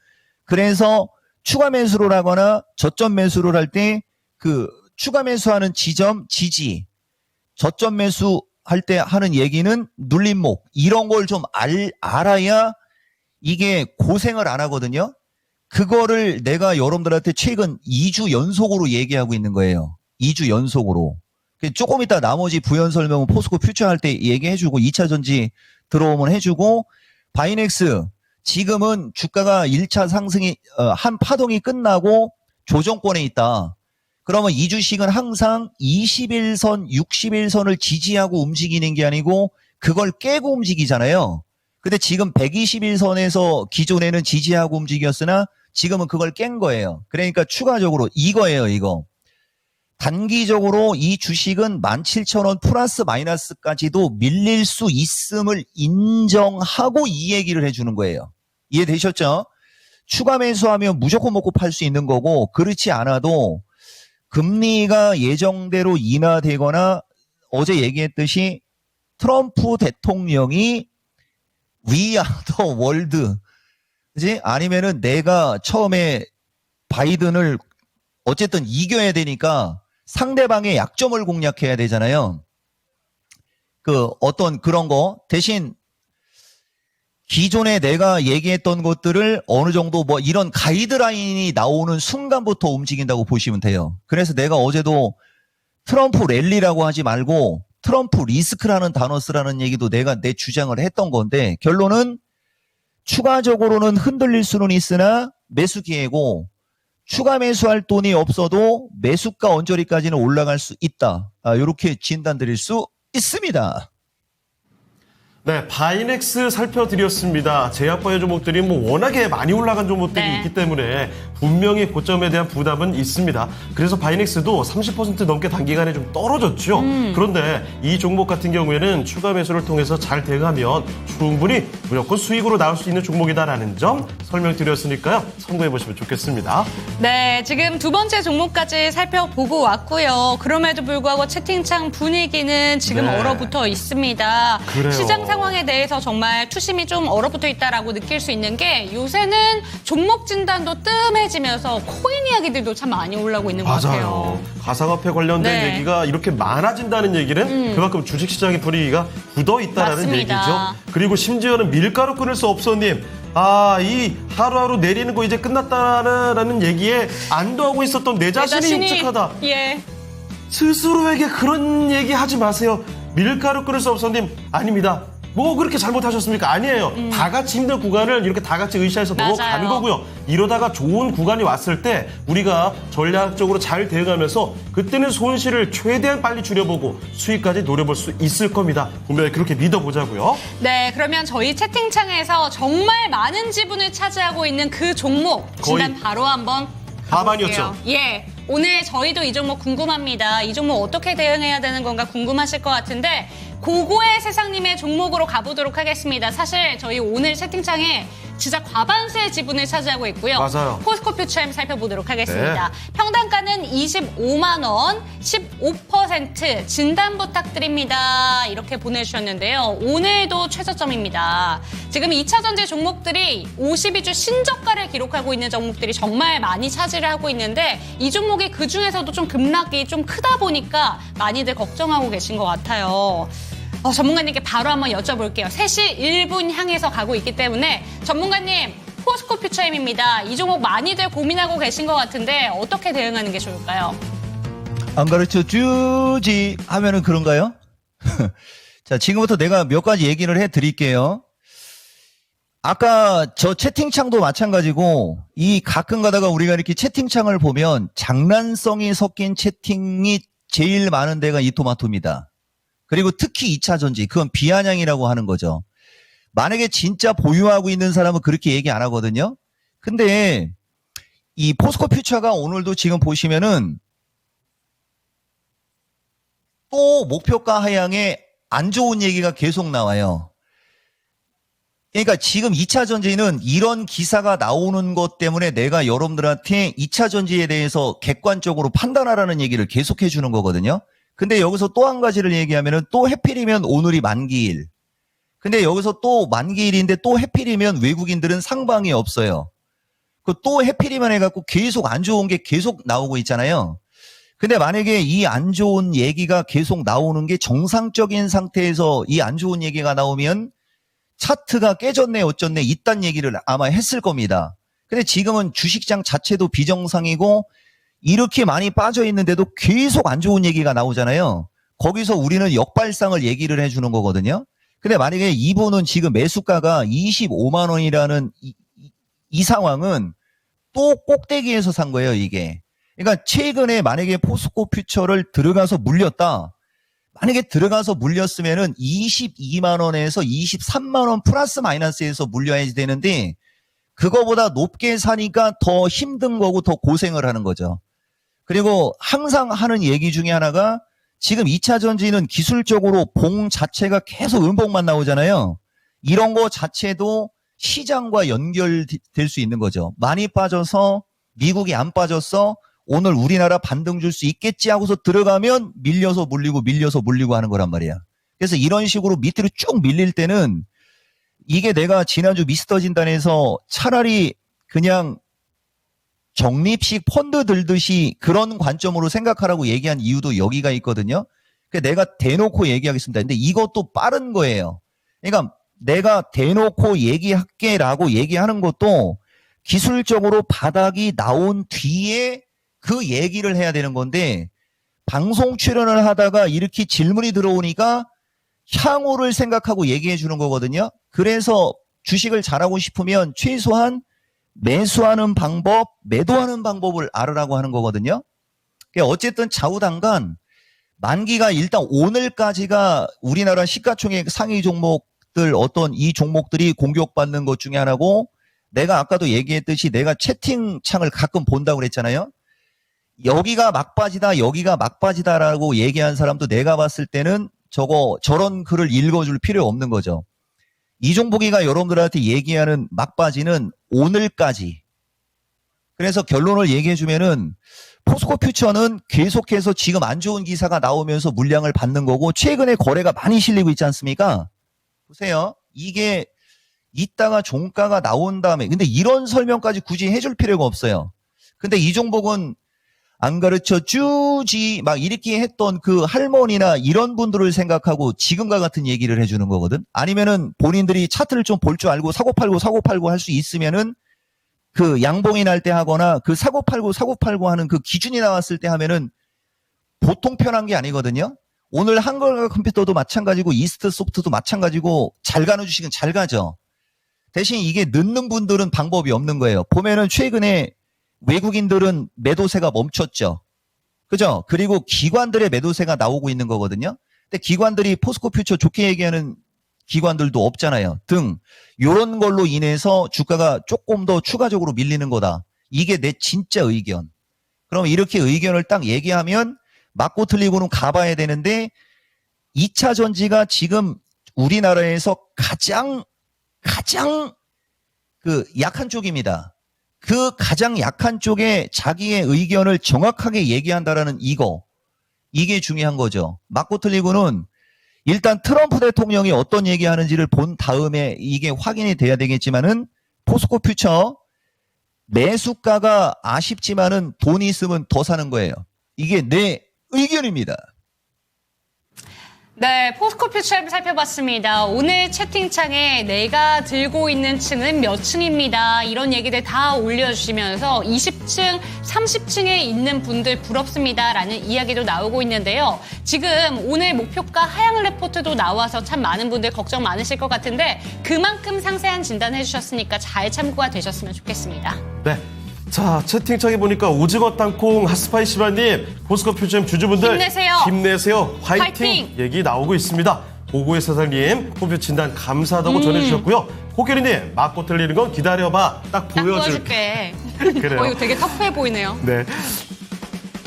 그래서 추가 매수를 하거나 저점 매수를 할 때 그 추가 매수하는 지점 지지 저점 매수할 때 하는 얘기는 눌림목 이런 걸 좀 알아야 이게 고생을 안 하거든요. 그거를 내가 여러분들한테 최근 2주 연속으로 얘기하고 있는 거예요. 2주 연속으로. 조금 이따 나머지 부연 설명은 포스코 퓨처 할 때 얘기해주고 2차 전지 들어오면 해주고 바이넥스 지금은 주가가 1차 상승이 한 파동이 끝나고 조정권에 있다. 그러면 이 주식은 항상 21선, 61선을 지지하고 움직이는 게 아니고 그걸 깨고 움직이잖아요. 근데 지금 121선에서 기존에는 지지하고 움직였으나 지금은 그걸 깬 거예요. 그러니까 추가적으로 이거예요, 이거. 단기적으로 이 주식은 17,000원 플러스 마이너스까지도 밀릴 수 있음을 인정하고 이 얘기를 해주는 거예요. 이해되셨죠? 추가 매수하면 무조건 먹고 팔 수 있는 거고 그렇지 않아도 금리가 예정대로 인하되거나 어제 얘기했듯이 트럼프 대통령이 We are the world. 그지? 아니면은 내가 처음에 바이든을 어쨌든 이겨야 되니까 상대방의 약점을 공략해야 되잖아요. 그 어떤 그런 거 대신 기존에 내가 얘기했던 것들을 어느 정도 뭐 이런 가이드라인이 나오는 순간부터 움직인다고 보시면 돼요. 그래서 내가 어제도 트럼프 랠리라고 하지 말고 트럼프 리스크라는 단어 쓰라는 얘기도 내가 내 주장을 했던 건데 결론은 추가적으로는 흔들릴 수는 있으나 매수 기회고 추가 매수할 돈이 없어도 매수가 언저리까지는 올라갈 수 있다. 이렇게 진단 드릴 수 있습니다. 네, 바이넥스 살펴드렸습니다. 제약바이오 종목들이 뭐 워낙에 많이 올라간 종목들이 네. 있기 때문에 분명히 고점에 대한 부담은 있습니다. 그래서 바이넥스도 30% 넘게 단기간에 좀 떨어졌죠. 그런데 이 종목 같은 경우에는 추가 매수를 통해서 잘 대응하면 충분히 무조건 수익으로 나올 수 있는 종목이다라는 점 설명드렸으니까요. 참고해 보시면 좋겠습니다. 네, 지금 두 번째 종목까지 살펴보고 왔고요. 그럼에도 불구하고 채팅창 분위기는 지금 네. 얼어붙어 있습니다. 그래요. 시장 상황에 대해서 정말 투심이 좀 얼어붙어 있다라고 느낄 수 있는 게 요새는 종목 진단도 뜸해지면서 코인 이야기들도 참 많이 올라오고 있는 것 같아요. 맞아요. 가상화폐 관련된 네. 얘기가 이렇게 많아진다는 얘기는 그만큼 주식시장의 분위기가 굳어 있다라는 맞습니다. 얘기죠. 그리고 심지어는 밀가루 끊을 수 없어님. 이 하루하루 내리는 거 이제 끝났다라는 얘기에 안도하고 있었던 내 자신이 끔찍하다. 예. 스스로에게 그런 얘기 하지 마세요. 밀가루 끓을 수 없어님 아닙니다. 뭐 그렇게 잘못하셨습니까? 아니에요. 다 같이 힘든 구간을 이렇게 다 같이 으쌰해서 넘어가는 맞아요. 거고요. 이러다가 좋은 구간이 왔을 때 우리가 전략적으로 잘 대응하면서 그때는 손실을 최대한 빨리 줄여보고 수익까지 노려볼 수 있을 겁니다. 분명히 그렇게 믿어보자고요. 네, 그러면 저희 채팅창에서 정말 많은 지분을 차지하고 있는 그 종목 거의 진단 바로 한번 과반이었죠. 가볼게요. 예. 오늘 저희도 이 종목 궁금합니다. 이 종목 어떻게 대응해야 되는 건가 궁금하실 것 같은데 고고의 세상님의 종목으로 가보도록 하겠습니다. 사실 저희 오늘 채팅창에 진짜 과반수의 지분을 차지하고 있고요. 맞아요. 포스코 퓨처엠 살펴보도록 하겠습니다. 평단가는 25만 원, 15% 진단 부탁드립니다. 이렇게 보내주셨는데요. 오늘도 최저점입니다. 지금 2차 전지 종목들이 52주 신저가를 기록하고 있는 종목들이 정말 많이 차지를 하고 있는데 이 종목이 그중에서도 좀 급락이 좀 크다 보니까 많이들 걱정하고 계신 것 같아요. 전문가님께 바로 한번 여쭤볼게요. 3시 1분 향해서 가고 있기 때문에 전문가님 포스코 퓨처엠입니다. 이 종목 많이들 고민하고 계신 것 같은데 어떻게 대응하는 게 좋을까요? 안 가르쳐 주지 하면은 그런가요? 자, 지금부터 내가 몇 가지 얘기를 해 드릴게요. 아까 저 채팅창도 마찬가지고 이 가끔 가다가 우리가 이렇게 채팅창을 보면 장난성이 섞인 채팅이 제일 많은 데가 이토마토입니다. 그리고 특히 2차 전지, 그건 비아냥이라고 하는 거죠. 만약에 진짜 보유하고 있는 사람은 그렇게 얘기 안 하거든요. 근데 이 포스코 퓨처가 오늘도 지금 보시면은 또 목표가 하향에 안 좋은 얘기가 계속 나와요. 그러니까 지금 2차 전지는 이런 기사가 나오는 것 때문에 내가 여러분들한테 2차 전지에 대해서 객관적으로 판단하라는 얘기를 계속 해주는 거거든요. 근데 여기서 또 한 가지를 얘기하면은 또 해필이면 오늘이 만기일. 근데 여기서 또 만기일인데 또 해필이면 외국인들은 상방이 없어요. 그 또 해필이만 해갖고 계속 안 좋은 게 계속 나오고 있잖아요. 근데 만약에 이 안 좋은 얘기가 계속 나오는 게 정상적인 상태에서 이 안 좋은 얘기가 나오면 차트가 깨졌네 어쩌네 이딴 얘기를 아마 했을 겁니다. 근데 지금은 주식장 자체도 비정상이고 이렇게 많이 빠져 있는데도 계속 안 좋은 얘기가 나오잖아요. 거기서 우리는 역발상을 얘기를 해주는 거거든요. 근데 만약에 이분은 지금 매수가가 25만 원이라는 이 상황은 또 꼭대기에서 산 거예요, 이게. 그러니까 최근에 만약에 포스코 퓨처를 들어가서 물렸다. 만약에 들어가서 물렸으면은 22만 원에서 23만 원 플러스 마이너스에서 물려야지 되는데 그거보다 높게 사니까 더 힘든 거고 더 고생을 하는 거죠. 그리고 항상 하는 얘기 중에 하나가 지금 2차 전지는 기술적으로 봉 자체가 계속 음봉만 나오잖아요. 이런 거 자체도 시장과 연결될 수 있는 거죠. 많이 빠져서 미국이 안 빠졌어. 오늘 우리나라 반등 줄 수 있겠지 하고서 들어가면 밀려서 물리고 하는 거란 말이야. 그래서 이런 식으로 밑으로 쭉 밀릴 때는 이게 내가 지난주 미스터 진단에서 차라리 그냥 적립식 펀드 들듯이 그런 관점으로 생각하라고 얘기한 이유도 여기가 있거든요. 그러니까 내가 대놓고 얘기하겠습니다. 근데 이것도 빠른 거예요. 그러니까 내가 대놓고 얘기할게라고 얘기하는 것도 기술적으로 바닥이 나온 뒤에 그 얘기를 해야 되는 건데 방송 출연을 하다가 이렇게 질문이 들어오니까 향후를 생각하고 얘기해 주는 거거든요. 그래서 주식을 잘하고 싶으면 최소한 매수하는 방법, 매도하는 방법을 알으라고 하는 거거든요. 어쨌든 좌우당간 만기가 일단 오늘까지가 우리나라 시가총액 상위 종목들 어떤 이 종목들이 공격받는 것 중에 하나고 내가 아까도 얘기했듯이 내가 채팅창을 가끔 본다고 그랬잖아요. 여기가 막바지다, 여기가 막바지다라고 얘기한 사람도 내가 봤을 때는 저런 글을 읽어줄 필요 없는 거죠. 이종복이가 여러분들한테 얘기하는 막바지는 오늘까지. 그래서 결론을 얘기해주면은 포스코 퓨처는 계속해서 지금 안 좋은 기사가 나오면서 물량을 받는 거고 최근에 거래가 많이 실리고 있지 않습니까? 보세요. 이게 이따가 종가가 나온 다음에 근데 이런 설명까지 굳이 해줄 필요가 없어요. 근데 이종복은 안 가르쳐 주지 막 이렇게 했던 그 할머니나 이런 분들을 생각하고 지금과 같은 얘기를 해주는 거거든. 아니면은 본인들이 차트를 좀 볼 줄 알고 사고 팔고 할 수 있으면은 그 양봉이 날 때 하거나 그 사고 팔고 하는 그 기준이 나왔을 때 하면은 보통 편한 게 아니거든요. 오늘 한걸 컴퓨터도 마찬가지고 이스트 소프트도 마찬가지고 잘 가는 주식은 잘 가죠. 대신 이게 늦는 분들은 방법이 없는 거예요. 보면은 최근에 외국인들은 매도세가 멈췄죠. 그죠? 그리고 기관들의 매도세가 나오고 있는 거거든요. 근데 기관들이 포스코 퓨처 좋게 얘기하는 기관들도 없잖아요. 등 요런 걸로 인해서 주가가 조금 더 추가적으로 밀리는 거다. 이게 내 진짜 의견. 그럼 이렇게 의견을 딱 얘기하면 맞고 틀리고는 가봐야 되는데 2차 전지가 지금 우리나라에서 가장 그 약한 쪽입니다. 그 가장 약한 쪽에 자기의 의견을 정확하게 얘기한다라는 이게 중요한 거죠. 맞고 틀리고는 일단 트럼프 대통령이 어떤 얘기하는지를 본 다음에 이게 확인이 돼야 되겠지만은 포스코 퓨처 매수가가 아쉽지만은 돈이 있으면 더 사는 거예요. 이게 내 의견입니다. 네, 포스코 퓨처를 살펴봤습니다. 오늘 채팅창에 내가 들고 있는 층은 몇 층입니다. 이런 얘기들 다 올려주시면서 20층, 30층에 있는 분들 부럽습니다. 라는 이야기도 나오고 있는데요. 지금 오늘 목표가 하향 레포트도 나와서 참 많은 분들 걱정 많으실 것 같은데 그만큼 상세한 진단 해주셨으니까 잘 참고가 되셨으면 좋겠습니다. 네. 자, 채팅창에 보니까 오징어 땅콩 핫스파이시바님, 포스코 퓨처 주주분들 힘내세요. 화이팅! 얘기 나오고 있습니다. 오구의 사장님, 포표 진단 감사하다고 전해주셨고요. 코끼리님, 맞고 틀리는 건 기다려봐. 딱 보여줄게. 그래요. 이거 되게 터프해 보이네요. 네.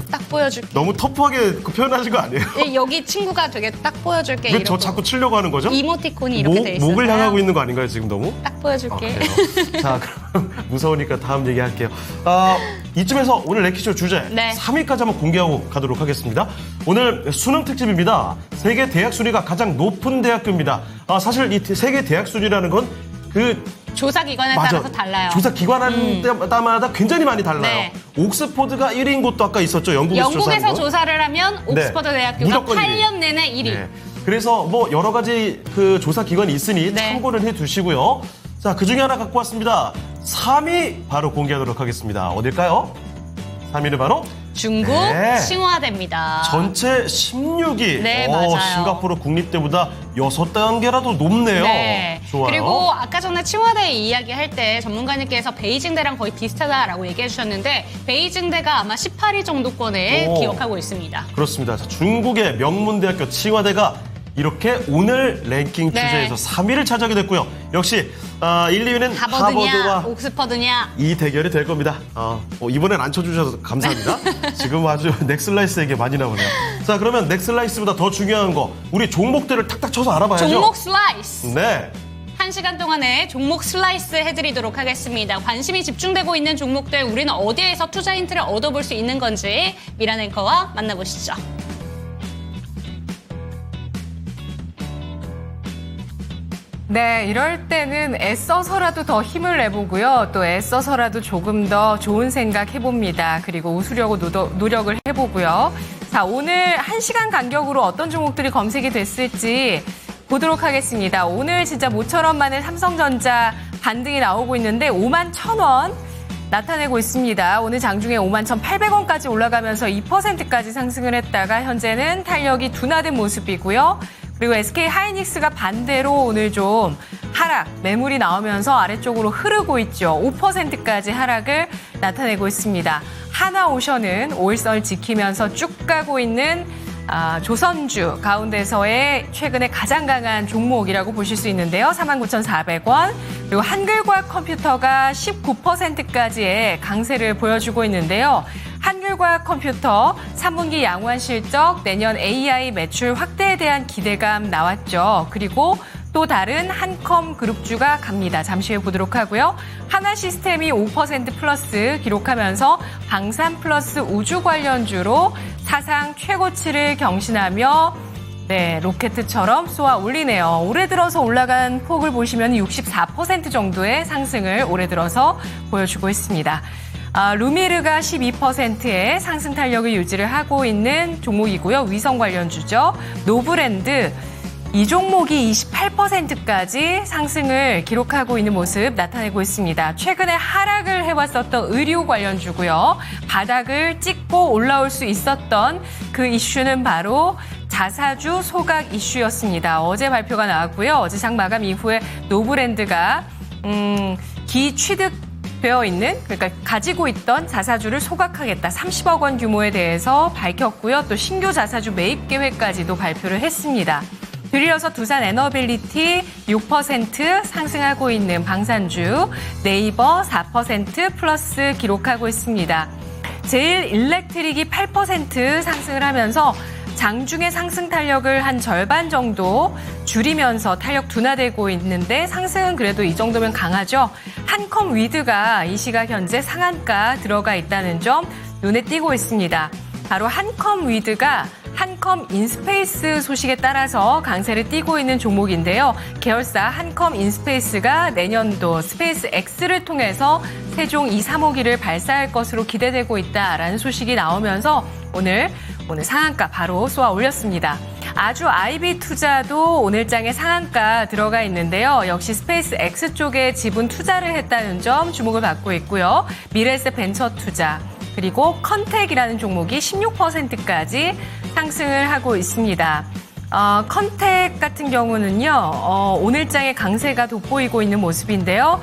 딱 보여줄게. 너무 터프하게 표현하신 거 아니에요? 네, 여기 친구가 되게 딱 보여줄게. 왜 저 자꾸 치려고 하는 거죠? 이모티콘이 이렇게 돼 있어요. 목을 향하고 있는 거 아닌가요, 지금 너무? 딱 보여줄게. 자, 그럼 무서우니까 다음 얘기할게요. 이쯤에서 오늘 레키쇼 주제 3위까지 한번 공개하고 가도록 하겠습니다. 오늘 수능 특집입니다. 세계 대학 순위가 가장 높은 대학교입니다. 사실 이 세계 대학 순위라는 건 조사 기관에 따라서 달라요. 조사 기관 때마다 굉장히 많이 달라요. 네. 옥스퍼드가 1위인 곳도 아까 있었죠. 영국에서 조사를 하면 옥스퍼드 대학교가 8년 내내 1위. 네. 그래서 뭐 여러 가지 그 조사 기관이 있으니 네. 참고를 해 두시고요. 자, 그 중에 하나 갖고 왔습니다. 3위 바로 공개하도록 하겠습니다. 어딜까요? 3위는 바로 중국 네. 칭화대입니다. 전체 16위. 네, 맞아요. 싱가포르 국립대보다 6단계라도 높네요. 네. 좋아요. 그리고 아까 전에 칭화대 이야기할 때 전문가님께서 베이징대랑 거의 비슷하다라고 얘기해 주셨는데 베이징대가 아마 18위 정도권에 오. 기록하고 있습니다. 그렇습니다. 자, 중국의 명문대학교 칭화대가 이렇게 오늘 랭킹 네. 추세에서 3위를 차지하게 됐고요. 역시 1, 2위는 하버드냐, 하버드와 옥스퍼드냐. 이 대결이 될 겁니다. 이번엔 안 쳐주셔서 감사합니다. 지금 아주 넥슬라이스 얘기 많이 나오네요. 자, 그러면 넥슬라이스보다 더 중요한 거 우리 종목들을 탁탁 쳐서 알아봐야죠. 종목 슬라이스. 네. 1시간 동안에 종목 슬라이스 해드리도록 하겠습니다. 관심이 집중되고 있는 종목들 우리는 어디에서 투자 힌트를 얻어볼 수 있는 건지 미란 앵커와 만나보시죠. 네, 이럴 때는 애써서라도 더 힘을 내보고요. 또 애써서라도 조금 더 좋은 생각 해봅니다. 그리고 웃으려고 노력을 해보고요. 자, 오늘 1시간 간격으로 어떤 종목들이 검색이 됐을지 보도록 하겠습니다. 오늘 진짜 모처럼 많은 삼성전자 반등이 나오고 있는데 51,000원 나타내고 있습니다. 오늘 장중에 51,800원까지 올라가면서 2%까지 상승을 했다가 현재는 탄력이 둔화된 모습이고요. 그리고 SK 하이닉스가 반대로 오늘 좀 하락, 매물이 나오면서 아래쪽으로 흐르고 있죠. 5%까지 하락을 나타내고 있습니다. 하나오션은 5일선을 지키면서 쭉 가고 있는 조선주 가운데서의 최근에 가장 강한 종목이라고 보실 수 있는데요. 49,400원. 그리고 한글과학 컴퓨터가 19%까지의 강세를 보여주고 있는데요. 한글과학 컴퓨터 3분기 양호한 실적, 내년 AI 매출 확대에 대한 기대감 나왔죠. 그리고 또 다른 한컴 그룹주가 갑니다. 잠시 후에 보도록 하고요. 하나시스템이 5% 플러스 기록하면서 방산 플러스 우주 관련주로 사상 최고치를 경신하며 로켓처럼 쏘아 올리네요. 올해 들어서 올라간 폭을 보시면 64% 정도의 상승을 올해 들어서 보여주고 있습니다. 루미르가 12%의 상승 탄력을 유지를 하고 있는 종목이고요. 위성 관련주죠. 노브랜드 이 종목이 28%까지 상승을 기록하고 있는 모습 나타내고 있습니다. 최근에 하락을 해왔었던 의류 관련주고요. 바닥을 찍고 올라올 수 있었던 그 이슈는 바로 자사주 소각 이슈였습니다. 어제 발표가 나왔고요. 어제 장 마감 이후에 노브랜드가 기취득되어 있는, 그러니까 가지고 있던 자사주를 소각하겠다. 30억 원 규모에 대해서 밝혔고요. 또 신규 자사주 매입 계획까지도 발표를 했습니다. 들이어서 두산 에너빌리티 6% 상승하고 있는 방산주, 네이버 4% 플러스 기록하고 있습니다. 제일 일렉트릭이 8% 상승을 하면서 장중에 상승 탄력을 한 절반 정도 줄이면서 탄력 둔화되고 있는데 상승은 그래도 이 정도면 강하죠. 한컴 위드가 이 시각 현재 상한가 들어가 있다는 점 눈에 띄고 있습니다. 바로 한컴 위드가 한컴 인스페이스 소식에 따라서 강세를 띠고 있는 종목인데요. 계열사 한컴 인스페이스가 내년도 스페이스 X를 통해서 세종 2, 3호기를 발사할 것으로 기대되고 있다라는 소식이 나오면서 오늘 상한가 바로 쏘아 올렸습니다. 아주 IB 투자도 오늘장에 상한가 들어가 있는데요. 역시 스페이스 X 쪽에 지분 투자를 했다는 점 주목을 받고 있고요. 미래에셋 벤처 투자 그리고 컨텍이라는 종목이 16%까지 상승을 하고 있습니다. 컨텍 같은 경우는요, 오늘장에 강세가 돋보이고 있는 모습인데요.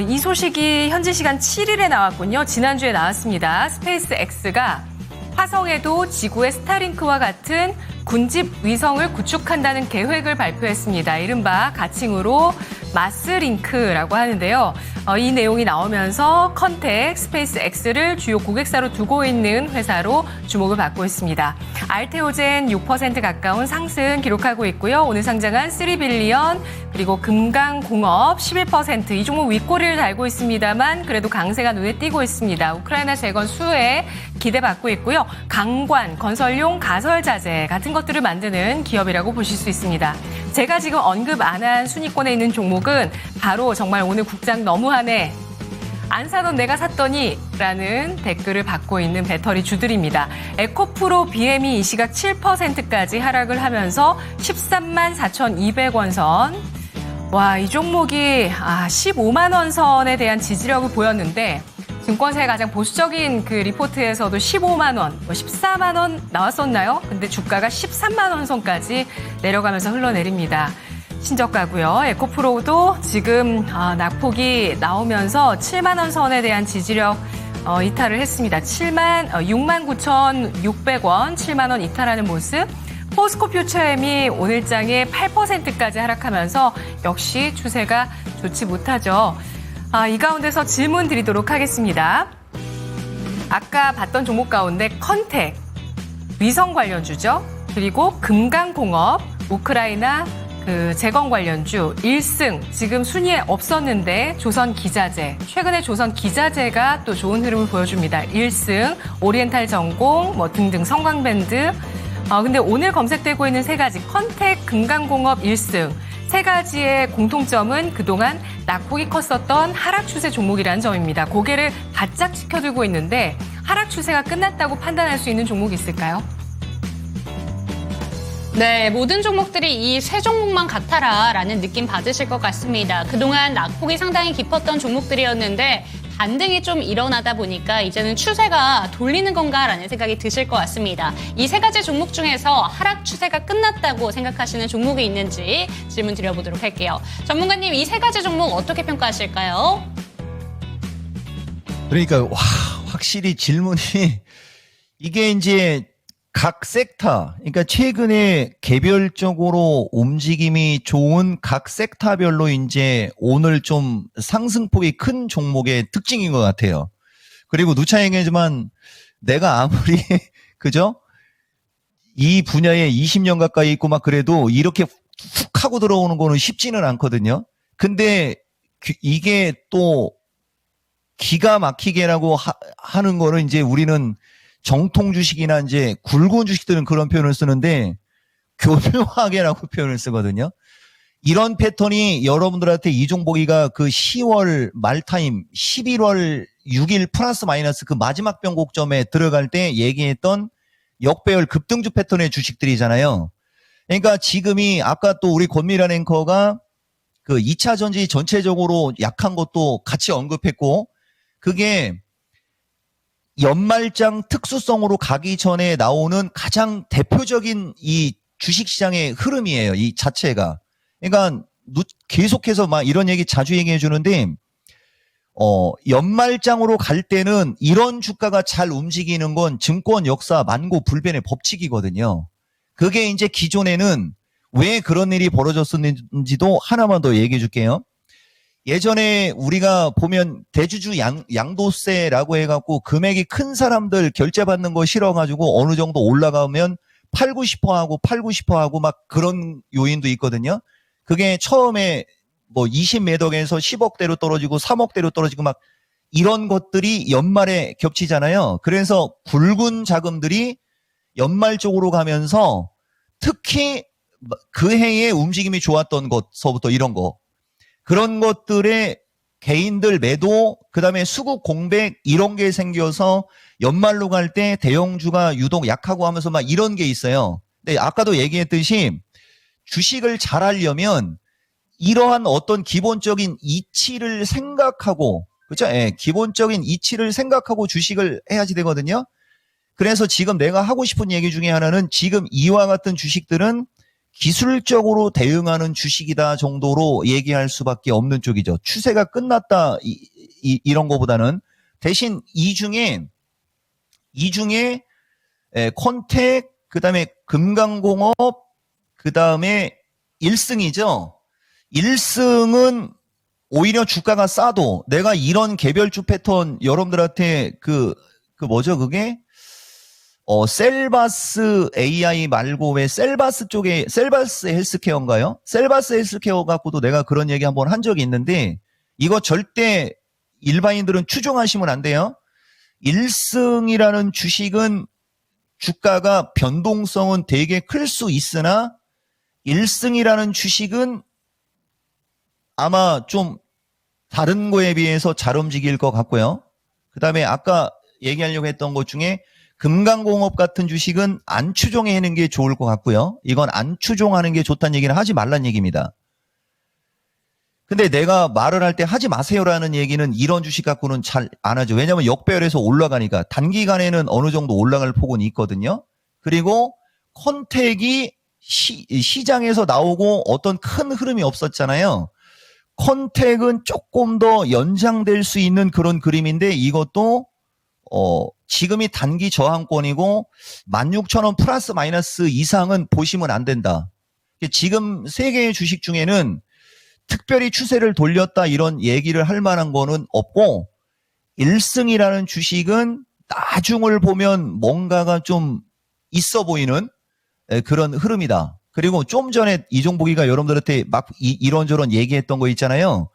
이 소식이 현지 시간 7일에 나왔군요. 지난주에 나왔습니다. 스페이스 X가 화성에도 지구의 스타링크와 같은 군집 위성을 구축한다는 계획을 발표했습니다. 이른바 가칭으로 마스링크라고 하는데요. 이 내용이 나오면서 컨텍, 스페이스 X를 주요 고객사로 두고 있는 회사로 주목을 받고 있습니다. 알테오젠 6% 가까운 상승 기록하고 있고요. 오늘 상장한 3빌리언 그리고 금강공업 11% 이 종목 윗꼬리를 달고 있습니다만 그래도 강세가 눈에 띄고 있습니다. 우크라이나 재건 수혜에 기대받고 있고요. 강관, 건설용 가설자재 같은 것들을 만드는 기업이라고 보실 수 있습니다. 제가 지금 언급 안 한 순위권에 있는 종목은 바로 정말 오늘 국장 너무하네. 안 사던 내가 샀더니 라는 댓글을 받고 있는 배터리 주들입니다. 에코프로 BM이 이 시각 7%까지 하락을 하면서 13만 4,200원 선. 와, 이 종목이 15만 원 선에 대한 지지력을 보였는데 증권사의 가장 보수적인 그 리포트에서도 15만 원, 14만 원 나왔었나요? 근데 주가가 13만 원 선까지 내려가면서 흘러내립니다. 신저가고요. 에코프로도 지금 낙폭이 나오면서 7만 원 선에 대한 지지력 이탈을 했습니다. 6만 9,600원, 7만 원 이탈하는 모습. 포스코 퓨처엠이 오늘장에 8%까지 하락하면서 역시 추세가 좋지 못하죠. 이 가운데서 질문 드리도록 하겠습니다. 아까 봤던 종목 가운데 컨택, 위성 관련주죠. 그리고 금강공업, 우크라이나 재건 관련주 1승 지금 순위에 없었는데 조선기자재, 최근에 조선기자재가 또 좋은 흐름을 보여줍니다. 1승, 오리엔탈 전공 등등 성광밴드. 근데 오늘 검색되고 있는 세 가지 컨택, 금강공업 1승 세 가지의 공통점은 그동안 낙폭이 컸었던 하락 추세 종목이라는 점입니다. 고개를 바짝 지켜들고 있는데 하락 추세가 끝났다고 판단할 수 있는 종목이 있을까요? 네, 모든 종목들이 이 세 종목만 같아라라는 느낌 받으실 것 같습니다. 그동안 낙폭이 상당히 깊었던 종목들이었는데 반등이 좀 일어나다 보니까 이제는 추세가 돌리는 건가라는 생각이 드실 것 같습니다. 이 세 가지 종목 중에서 하락 추세가 끝났다고 생각하시는 종목이 있는지 질문 드려보도록 할게요. 전문가님, 이 세 가지 종목 어떻게 평가하실까요? 그러니까 확실히 질문이 이게 이제 각 섹터, 그러니까 최근에 개별적으로 움직임이 좋은 각 섹터별로 이제 오늘 좀 상승폭이 큰 종목의 특징인 것 같아요. 그리고 누차 얘기하지만 내가 아무리 그죠? 이 분야에 20년 가까이 있고 막 그래도 이렇게 훅 하고 들어오는 거는 쉽지는 않거든요. 근데 이게 또 기가 막히게라고 하는 거는 이제 우리는 정통 주식이나 이제 굵은 주식들은 그런 표현을 쓰는데 교묘하게라고 표현을 쓰거든요. 이런 패턴이 여러분들한테 이종복이가 그 10월 말타임 11월 6일 플러스 마이너스 그 마지막 변곡점에 들어갈 때 얘기했던 역배열 급등주 패턴의 주식들이잖아요. 그러니까 지금이 아까 또 우리 권미란 앵커가 그 2차 전지 전체적으로 약한 것도 같이 언급했고 그게 연말장 특수성으로 가기 전에 나오는 가장 대표적인 이 주식시장의 흐름이에요. 이 자체가. 그러니까 계속해서 막 이런 얘기 자주 얘기해 주는데 연말장으로 갈 때는 이런 주가가 잘 움직이는 건 증권 역사 만고 불변의 법칙이거든요. 그게 이제 기존에는 왜 그런 일이 벌어졌었는지도 하나만 더 얘기해 줄게요. 예전에 우리가 보면 대주주 양도세라고 해갖고 금액이 큰 사람들 결제받는 거 싫어가지고 어느 정도 올라가면 팔고 싶어 하고 막 그런 요인도 있거든요. 그게 처음에 뭐 20매덕에서 10억대로 떨어지고 3억대로 떨어지고 막 이런 것들이 연말에 겹치잖아요. 그래서 굵은 자금들이 연말 쪽으로 가면서 특히 그 해에 움직임이 좋았던 것서부터 이런 거. 그런 것들의 개인들 매도, 그 다음에 수급 공백 이런 게 생겨서 연말로 갈 때 대형주가 유독 약하고 하면서 막 이런 게 있어요. 근데 아까도 얘기했듯이 주식을 잘 하려면 이러한 어떤 기본적인 이치를 생각하고, 그렇죠? 예, 기본적인 이치를 생각하고 주식을 해야지 되거든요. 그래서 지금 내가 하고 싶은 얘기 중에 하나는 지금 이와 같은 주식들은 기술적으로 대응하는 주식이다 정도로 얘기할 수밖에 없는 쪽이죠. 추세가 끝났다 이런 거보다는 대신 이 중에 컨택 그다음에 금강공업 그다음에 1승이죠. 1승은 오히려 주가가 싸도 내가 이런 개별주 패턴 여러분들한테 그 뭐죠 그게 셀바스 AI 말고 왜 셀바스 쪽에 셀바스 헬스케어인가요? 셀바스 헬스케어 갖고도 내가 그런 얘기 한번 한 적이 있는데 이거 절대 일반인들은 추정하시면 안 돼요. 1승이라는 주식은 주가가 변동성은 되게 클 수 있으나 1승이라는 주식은 아마 좀 다른 거에 비해서 잘 움직일 것 같고요. 그 다음에 아까 얘기하려고 했던 것 중에 금강공업 같은 주식은 안 추종하는 게 좋을 것 같고요. 이건 안 추종하는 게 좋다는 얘기는 하지 말란 얘기입니다. 근데 내가 말을 할 때 하지 마세요라는 얘기는 이런 주식 갖고는 잘 안 하죠. 왜냐하면 역배열해서 올라가니까 단기간에는 어느 정도 올라갈 폭은 있거든요. 그리고 컨택이 시장에서 나오고 어떤 큰 흐름이 없었잖아요. 컨택은 조금 더 연장될 수 있는 그런 그림인데 이것도 지금이 단기 저항권이고 16,000원 플러스 마이너스 이상은 보시면 안 된다. 지금 세 개의 주식 중에는 특별히 추세를 돌렸다 이런 얘기를 할 만한 거는 없고 1승이라는 주식은 나중을 보면 뭔가가 좀 있어 보이는 그런 흐름이다. 그리고 좀 전에 이종복이가 여러분들한테 막 이런저런 얘기했던 거 있잖아요.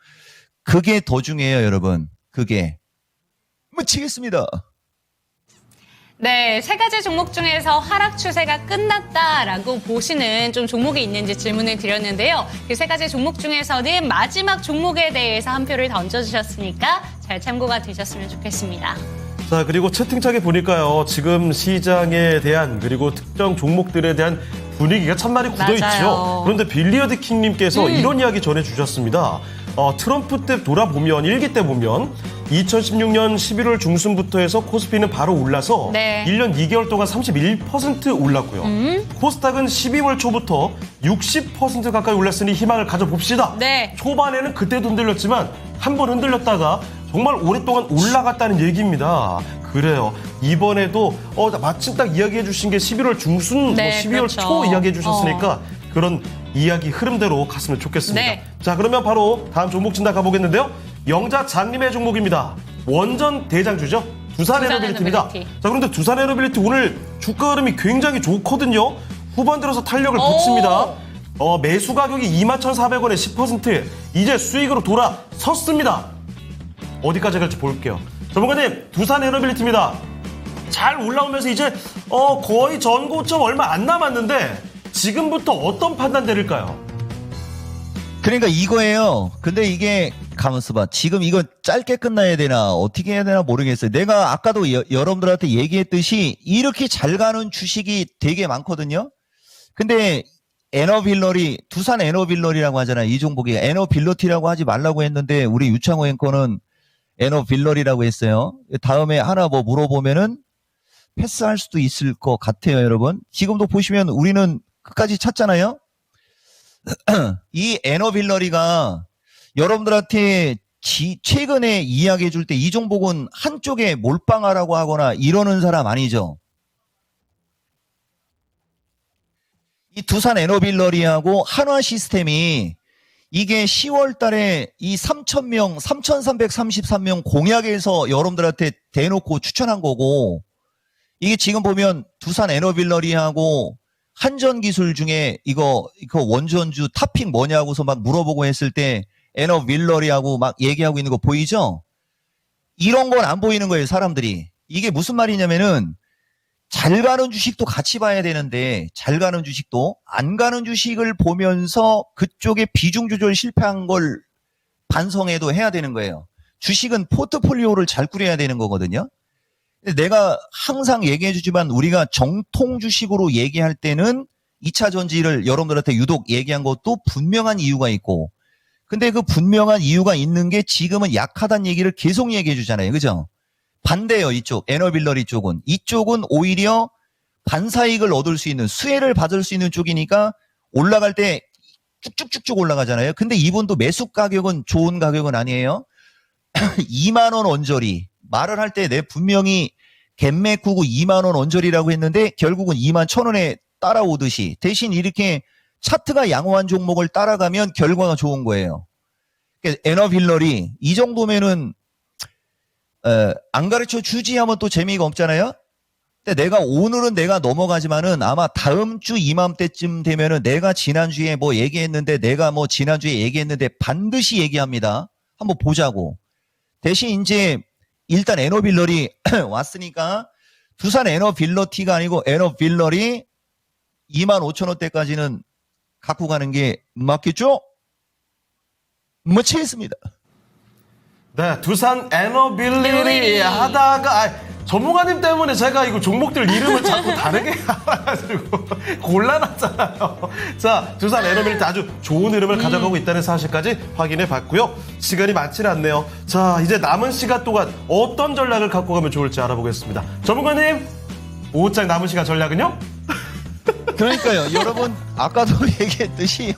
그게 더 중요해요, 여러분. 그게. 미치겠습니다. 네, 세 가지 종목 중에서 하락 추세가 끝났다라고 보시는 좀 종목이 있는지 질문을 드렸는데요. 그 세 가지 종목 중에서는 마지막 종목에 대해서 한 표를 던져주셨으니까 잘 참고가 되셨으면 좋겠습니다. 자, 그리고 채팅창에 보니까요. 지금 시장에 대한 그리고 특정 종목들에 대한 분위기가 참말이 굳어있죠. 맞아요. 그런데 빌리어드 킹님께서 이런 이야기 전해주셨습니다. 트럼프 때 돌아보면, 일기 때 보면 2016년 11월 중순부터 해서 코스피는 바로 올라서 네. 1년 2개월 동안 31% 올랐고요. 코스닥은 12월 초부터 60% 가까이 올랐으니 희망을 가져봅시다. 네. 초반에는 그때도 흔들렸지만 한 번 흔들렸다가 정말 오랫동안 올라갔다는 얘기입니다. 그래요. 이번에도 마침 딱 이야기해 주신 게 11월 중순, 네, 12월 그렇죠. 초 이야기해 주셨으니까 그런 이야기 흐름대로 갔으면 좋겠습니다. 네. 자, 그러면 바로 다음 종목 진단 가보겠는데요. 영자 장님의 종목입니다. 원전 대장주죠. 두산 에너빌리티입니다. 에너빌리티. 자, 그런데 두산 에너빌리티 오늘 주가 흐름이 굉장히 좋거든요. 후반 들어서 탄력을 붙입니다. 매수 가격이 21,400원에 10%, 이제 수익으로 돌아섰습니다. 어디까지 갈지 볼게요. 전문가님, 두산 에너빌리티입니다. 잘 올라오면서 이제 거의 전고점 얼마 안 남았는데 지금부터 어떤 판단 내릴까요? 그러니까 이거예요. 근데 이게 가만있어 봐. 지금 이거 짧게 끝나야 되나 어떻게 해야 되나 모르겠어요. 내가 아까도 여러분들한테 얘기했듯이 이렇게 잘 가는 주식이 되게 많거든요. 근데 에너빌러리, 두산 에너빌러리라고 하잖아요. 이종복이 에너빌러티라고 하지 말라고 했는데 우리 유창호 앵커는 에너빌러리라고 했어요. 다음에 하나 뭐 물어보면은 패스할 수도 있을 것 같아요, 여러분. 지금도 보시면 우리는 끝까지 찾잖아요. 이 에너빌러리가 여러분들한테 최근에 이야기해 줄 때 이종복은 한쪽에 몰빵하라고 하거나 이러는 사람 아니죠. 이 두산 에너빌러리하고 한화 시스템이 이게 10월 달에 이 3,000명, 3,333명 공약에서 여러분들한테 대놓고 추천한 거고, 이게 지금 보면 두산 에너빌러리하고 한전기술 중에 이거 원전주 탑픽 뭐냐고서 막 물어보고 했을 때 에너빌러리하고 막 얘기하고 있는 거 보이죠? 이런 건 안 보이는 거예요, 사람들이. 이게 무슨 말이냐면은 잘 가는 주식도 같이 봐야 되는데 잘 가는 주식도 안 가는 주식을 보면서 그쪽에 비중 조절 실패한 걸 반성해도 해야 되는 거예요. 주식은 포트폴리오를 잘 꾸려야 되는 거거든요. 내가 항상 얘기해 주지만 우리가 정통 주식으로 얘기할 때는 2차 전지를 여러분들한테 유독 얘기한 것도 분명한 이유가 있고, 근데 그 분명한 이유가 있는 게 지금은 약하다는 얘기를 계속 얘기해 주잖아요. 그죠? 반대예요. 이쪽 에너빌러리 쪽은. 이쪽은 오히려 반사익을 얻을 수 있는, 수혜를 받을 수 있는 쪽이니까 올라갈 때 쭉쭉쭉쭉 올라가잖아요. 근데 이분도 매수 가격은 좋은 가격은 아니에요. 2만 원 언저리. 말을 할 때 내 분명히 갭매꾸고 2만 원 언저리라고 했는데 결국은 2만 1,000원에 따라오듯이, 대신 이렇게 차트가 양호한 종목을 따라가면 결과가 좋은 거예요. 에너빌러리 이 정도면은 안 가르쳐 주지 하면 또 재미가 없잖아요. 근데 오늘은 내가 넘어가지만은 아마 다음 주 이맘때쯤 되면은 내가 지난주에 뭐 얘기했는데 내가 뭐 지난주에 얘기했는데 반드시 얘기합니다. 한번 보자고. 대신 이제 일단 에너빌러리 왔으니까 두산 에너빌러티가 아니고 에너빌러리 25,000원대까지는 갖고 가는 게 맞겠죠? 뭐 채했습니다. 네, 두산 에너빌리리 하다가 전문가님 때문에 제가 이거 종목들 이름을 자꾸 다르게 알아가지고 곤란하잖아요. 자, 두산 에너빌리티 아주 좋은 흐름을 가져가고 있다는 사실까지 확인해 봤고요. 시간이 많지는 않네요. 자, 이제 남은 시간 동안 어떤 전략을 갖고 가면 좋을지 알아보겠습니다. 전문가님, 오후장 남은 시간 전략은요? 그러니까요. 여러분 아까도 얘기했듯이요.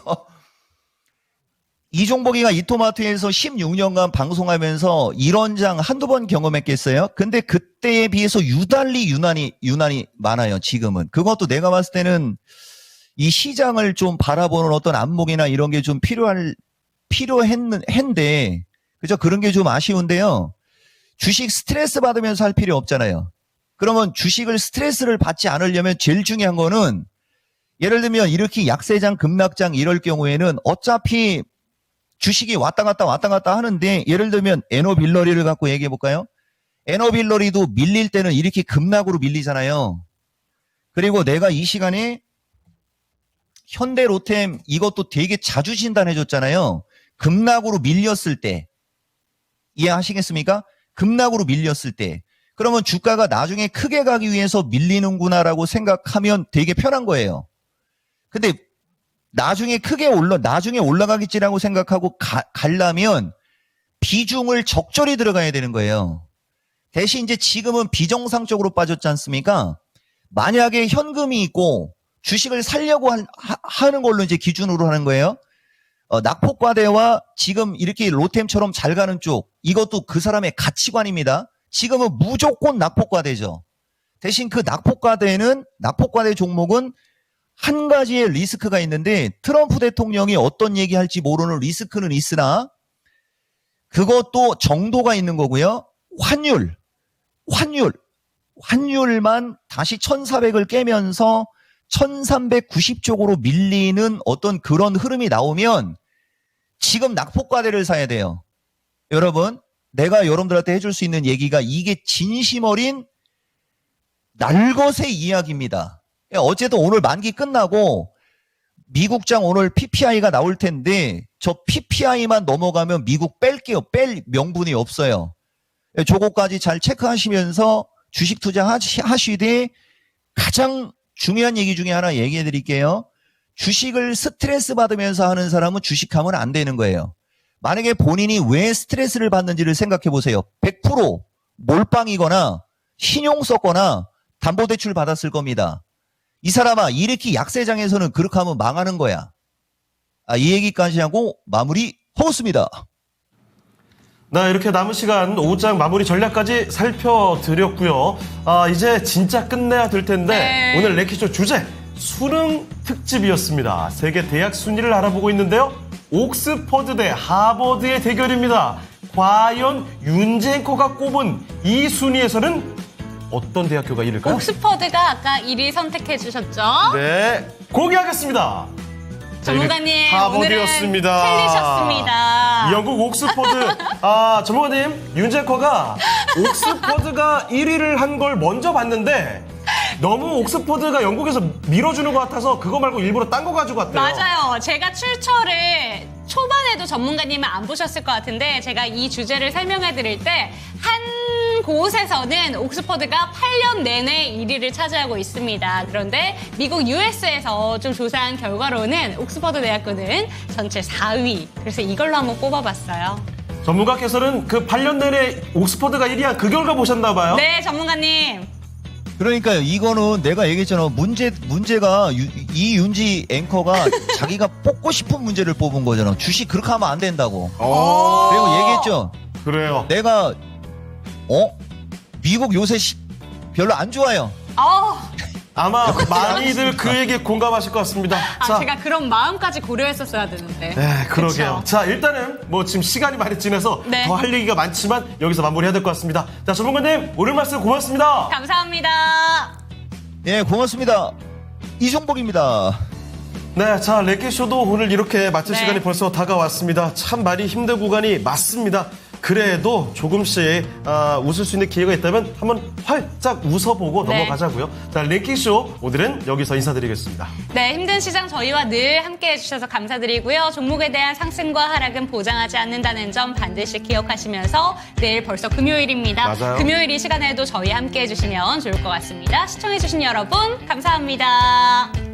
이종복이가 이토마토에서 16년간 방송하면서 이런 장 한두 번 경험했겠어요? 근데 그때에 비해서 유달리 유난히 많아요, 지금은. 그것도 내가 봤을 때는 이 시장을 좀 바라보는 어떤 안목이나 이런 게 좀 필요했는데, 그죠? 그런 게 좀 아쉬운데요. 주식 스트레스 받으면서 할 필요 없잖아요. 그러면 주식을 스트레스를 받지 않으려면 제일 중요한 거는 예를 들면 이렇게 약세장, 급락장 이럴 경우에는 어차피 주식이 왔다 갔다 하는데 예를 들면 에너빌러리를 갖고 얘기해 볼까요? 에너빌러리도 밀릴 때는 이렇게 급락으로 밀리잖아요. 그리고 내가 이 시간에 현대로템 이것도 되게 자주 진단해 줬잖아요. 급락으로 밀렸을 때. 이해하시겠습니까? 급락으로 밀렸을 때. 그러면 주가가 나중에 크게 가기 위해서 밀리는구나라고 생각하면 되게 편한 거예요. 근데 나중에 나중에 올라가겠지라고 생각하고 가려면 비중을 적절히 들어가야 되는 거예요. 대신 이제 지금은 비정상적으로 빠졌지 않습니까? 만약에 현금이 있고 주식을 살려고 하는 걸로 이제 기준으로 하는 거예요. 낙폭과대와 지금 이렇게 로템처럼 잘 가는 쪽, 이것도 그 사람의 가치관입니다. 지금은 무조건 낙폭과대죠. 대신 그 낙폭과대 종목은 한 가지의 리스크가 있는데 트럼프 대통령이 어떤 얘기할지 모르는 리스크는 있으나 그것도 정도가 있는 거고요. 환율만 다시 1400을 깨면서 1390쪽으로 밀리는 어떤 그런 흐름이 나오면 지금 낙폭과대를 사야 돼요. 여러분, 내가 여러분들한테 해줄 수 있는 얘기가 이게 진심 어린 날것의 이야기입니다. 어쨌든 오늘 만기 끝나고 미국장 오늘 PPI가 나올 텐데 저 PPI만 넘어가면 미국 뺄게요. 뺄 명분이 없어요. 저거까지 잘 체크하시면서 주식 투자하시되 가장 중요한 얘기 중에 하나 얘기해 드릴게요. 주식을 스트레스 받으면서 하는 사람은 주식하면 안 되는 거예요. 만약에 본인이 왜 스트레스를 받는지를 생각해 보세요. 100% 몰빵이거나 신용 썼거나 담보대출 받았을 겁니다. 이 사람아, 이렇게 약세장에서는 그렇게 하면 망하는 거야. 이 얘기까지 하고 마무리 하겠습니다. 네, 이렇게 남은 시간 오후장 마무리 전략까지 살펴드렸고요. 이제 진짜 끝내야 될 텐데 네. 오늘 레키쇼 주제 수능 특집이었습니다. 세계 대학 순위를 알아보고 있는데요. 옥스퍼드 대 하버드의 대결입니다. 과연 윤재앵커가 꼽은 이 순위에서는 어떤 대학교가 1위일까요? 옥스퍼드가 아까 1위 선택해 주셨죠? 네, 공개하겠습니다. 전문가님, 하버드였습니다. 오늘은 틀리셨습니다. 영국 옥스퍼드. 전문가님, 윤재커가 옥스퍼드가 1위를 한 걸 먼저 봤는데 너무 옥스퍼드가 영국에서 밀어주는 것 같아서 그거 말고 일부러 딴 거 가지고 왔대요. 맞아요. 제가 출처를 초반에도 전문가님은 안 보셨을 것 같은데 제가 이 주제를 설명해 드릴 때 한 곳에서는 옥스퍼드가 8년 내내 1위를 차지하고 있습니다. 그런데 미국 US에서 좀 조사한 결과로는 옥스퍼드 대학교는 전체 4위. 그래서 이걸로 한번 꼽아봤어요. 전문가께서는 그 8년 내내 옥스퍼드가 1위한 그 결과 보셨나 봐요? 네, 전문가님. 그러니까요. 이거는 내가 얘기했잖아. 문제가 이윤지 앵커가 자기가 뽑고 싶은 문제를 뽑은 거잖아. 주식 그렇게 하면 안 된다고. 그리고 얘기했죠. 그래요. 내가 미국 요새 별로 안 좋아요. 아마 많이들 그 얘기에 공감하실 것 같습니다. 자, 제가 그런 마음까지 고려했었어야 되는데. 네, 그러게요. 그쵸? 자, 일단은 뭐 지금 시간이 많이 지나서 네. 더 할 얘기가 많지만 여기서 마무리해야 될 것 같습니다. 자, 전문가님 오늘 말씀 고맙습니다. 감사합니다. 예, 고맙습니다. 이종복입니다. 네, 자, 레키쇼도 오늘 이렇게 마칠 네. 시간이 벌써 다가왔습니다. 참 많이 힘든 구간이 맞습니다. 그래도 조금씩 웃을 수 있는 기회가 있다면 한번 활짝 웃어보고 네. 넘어가자고요. 자, 랭킹쇼 오늘은 여기서 인사드리겠습니다. 네, 힘든 시장 저희와 늘 함께해 주셔서 감사드리고요. 종목에 대한 상승과 하락은 보장하지 않는다는 점 반드시 기억하시면서 내일 벌써 금요일입니다. 맞아요. 금요일 이 시간에도 저희 함께해 주시면 좋을 것 같습니다. 시청해 주신 여러분 감사합니다.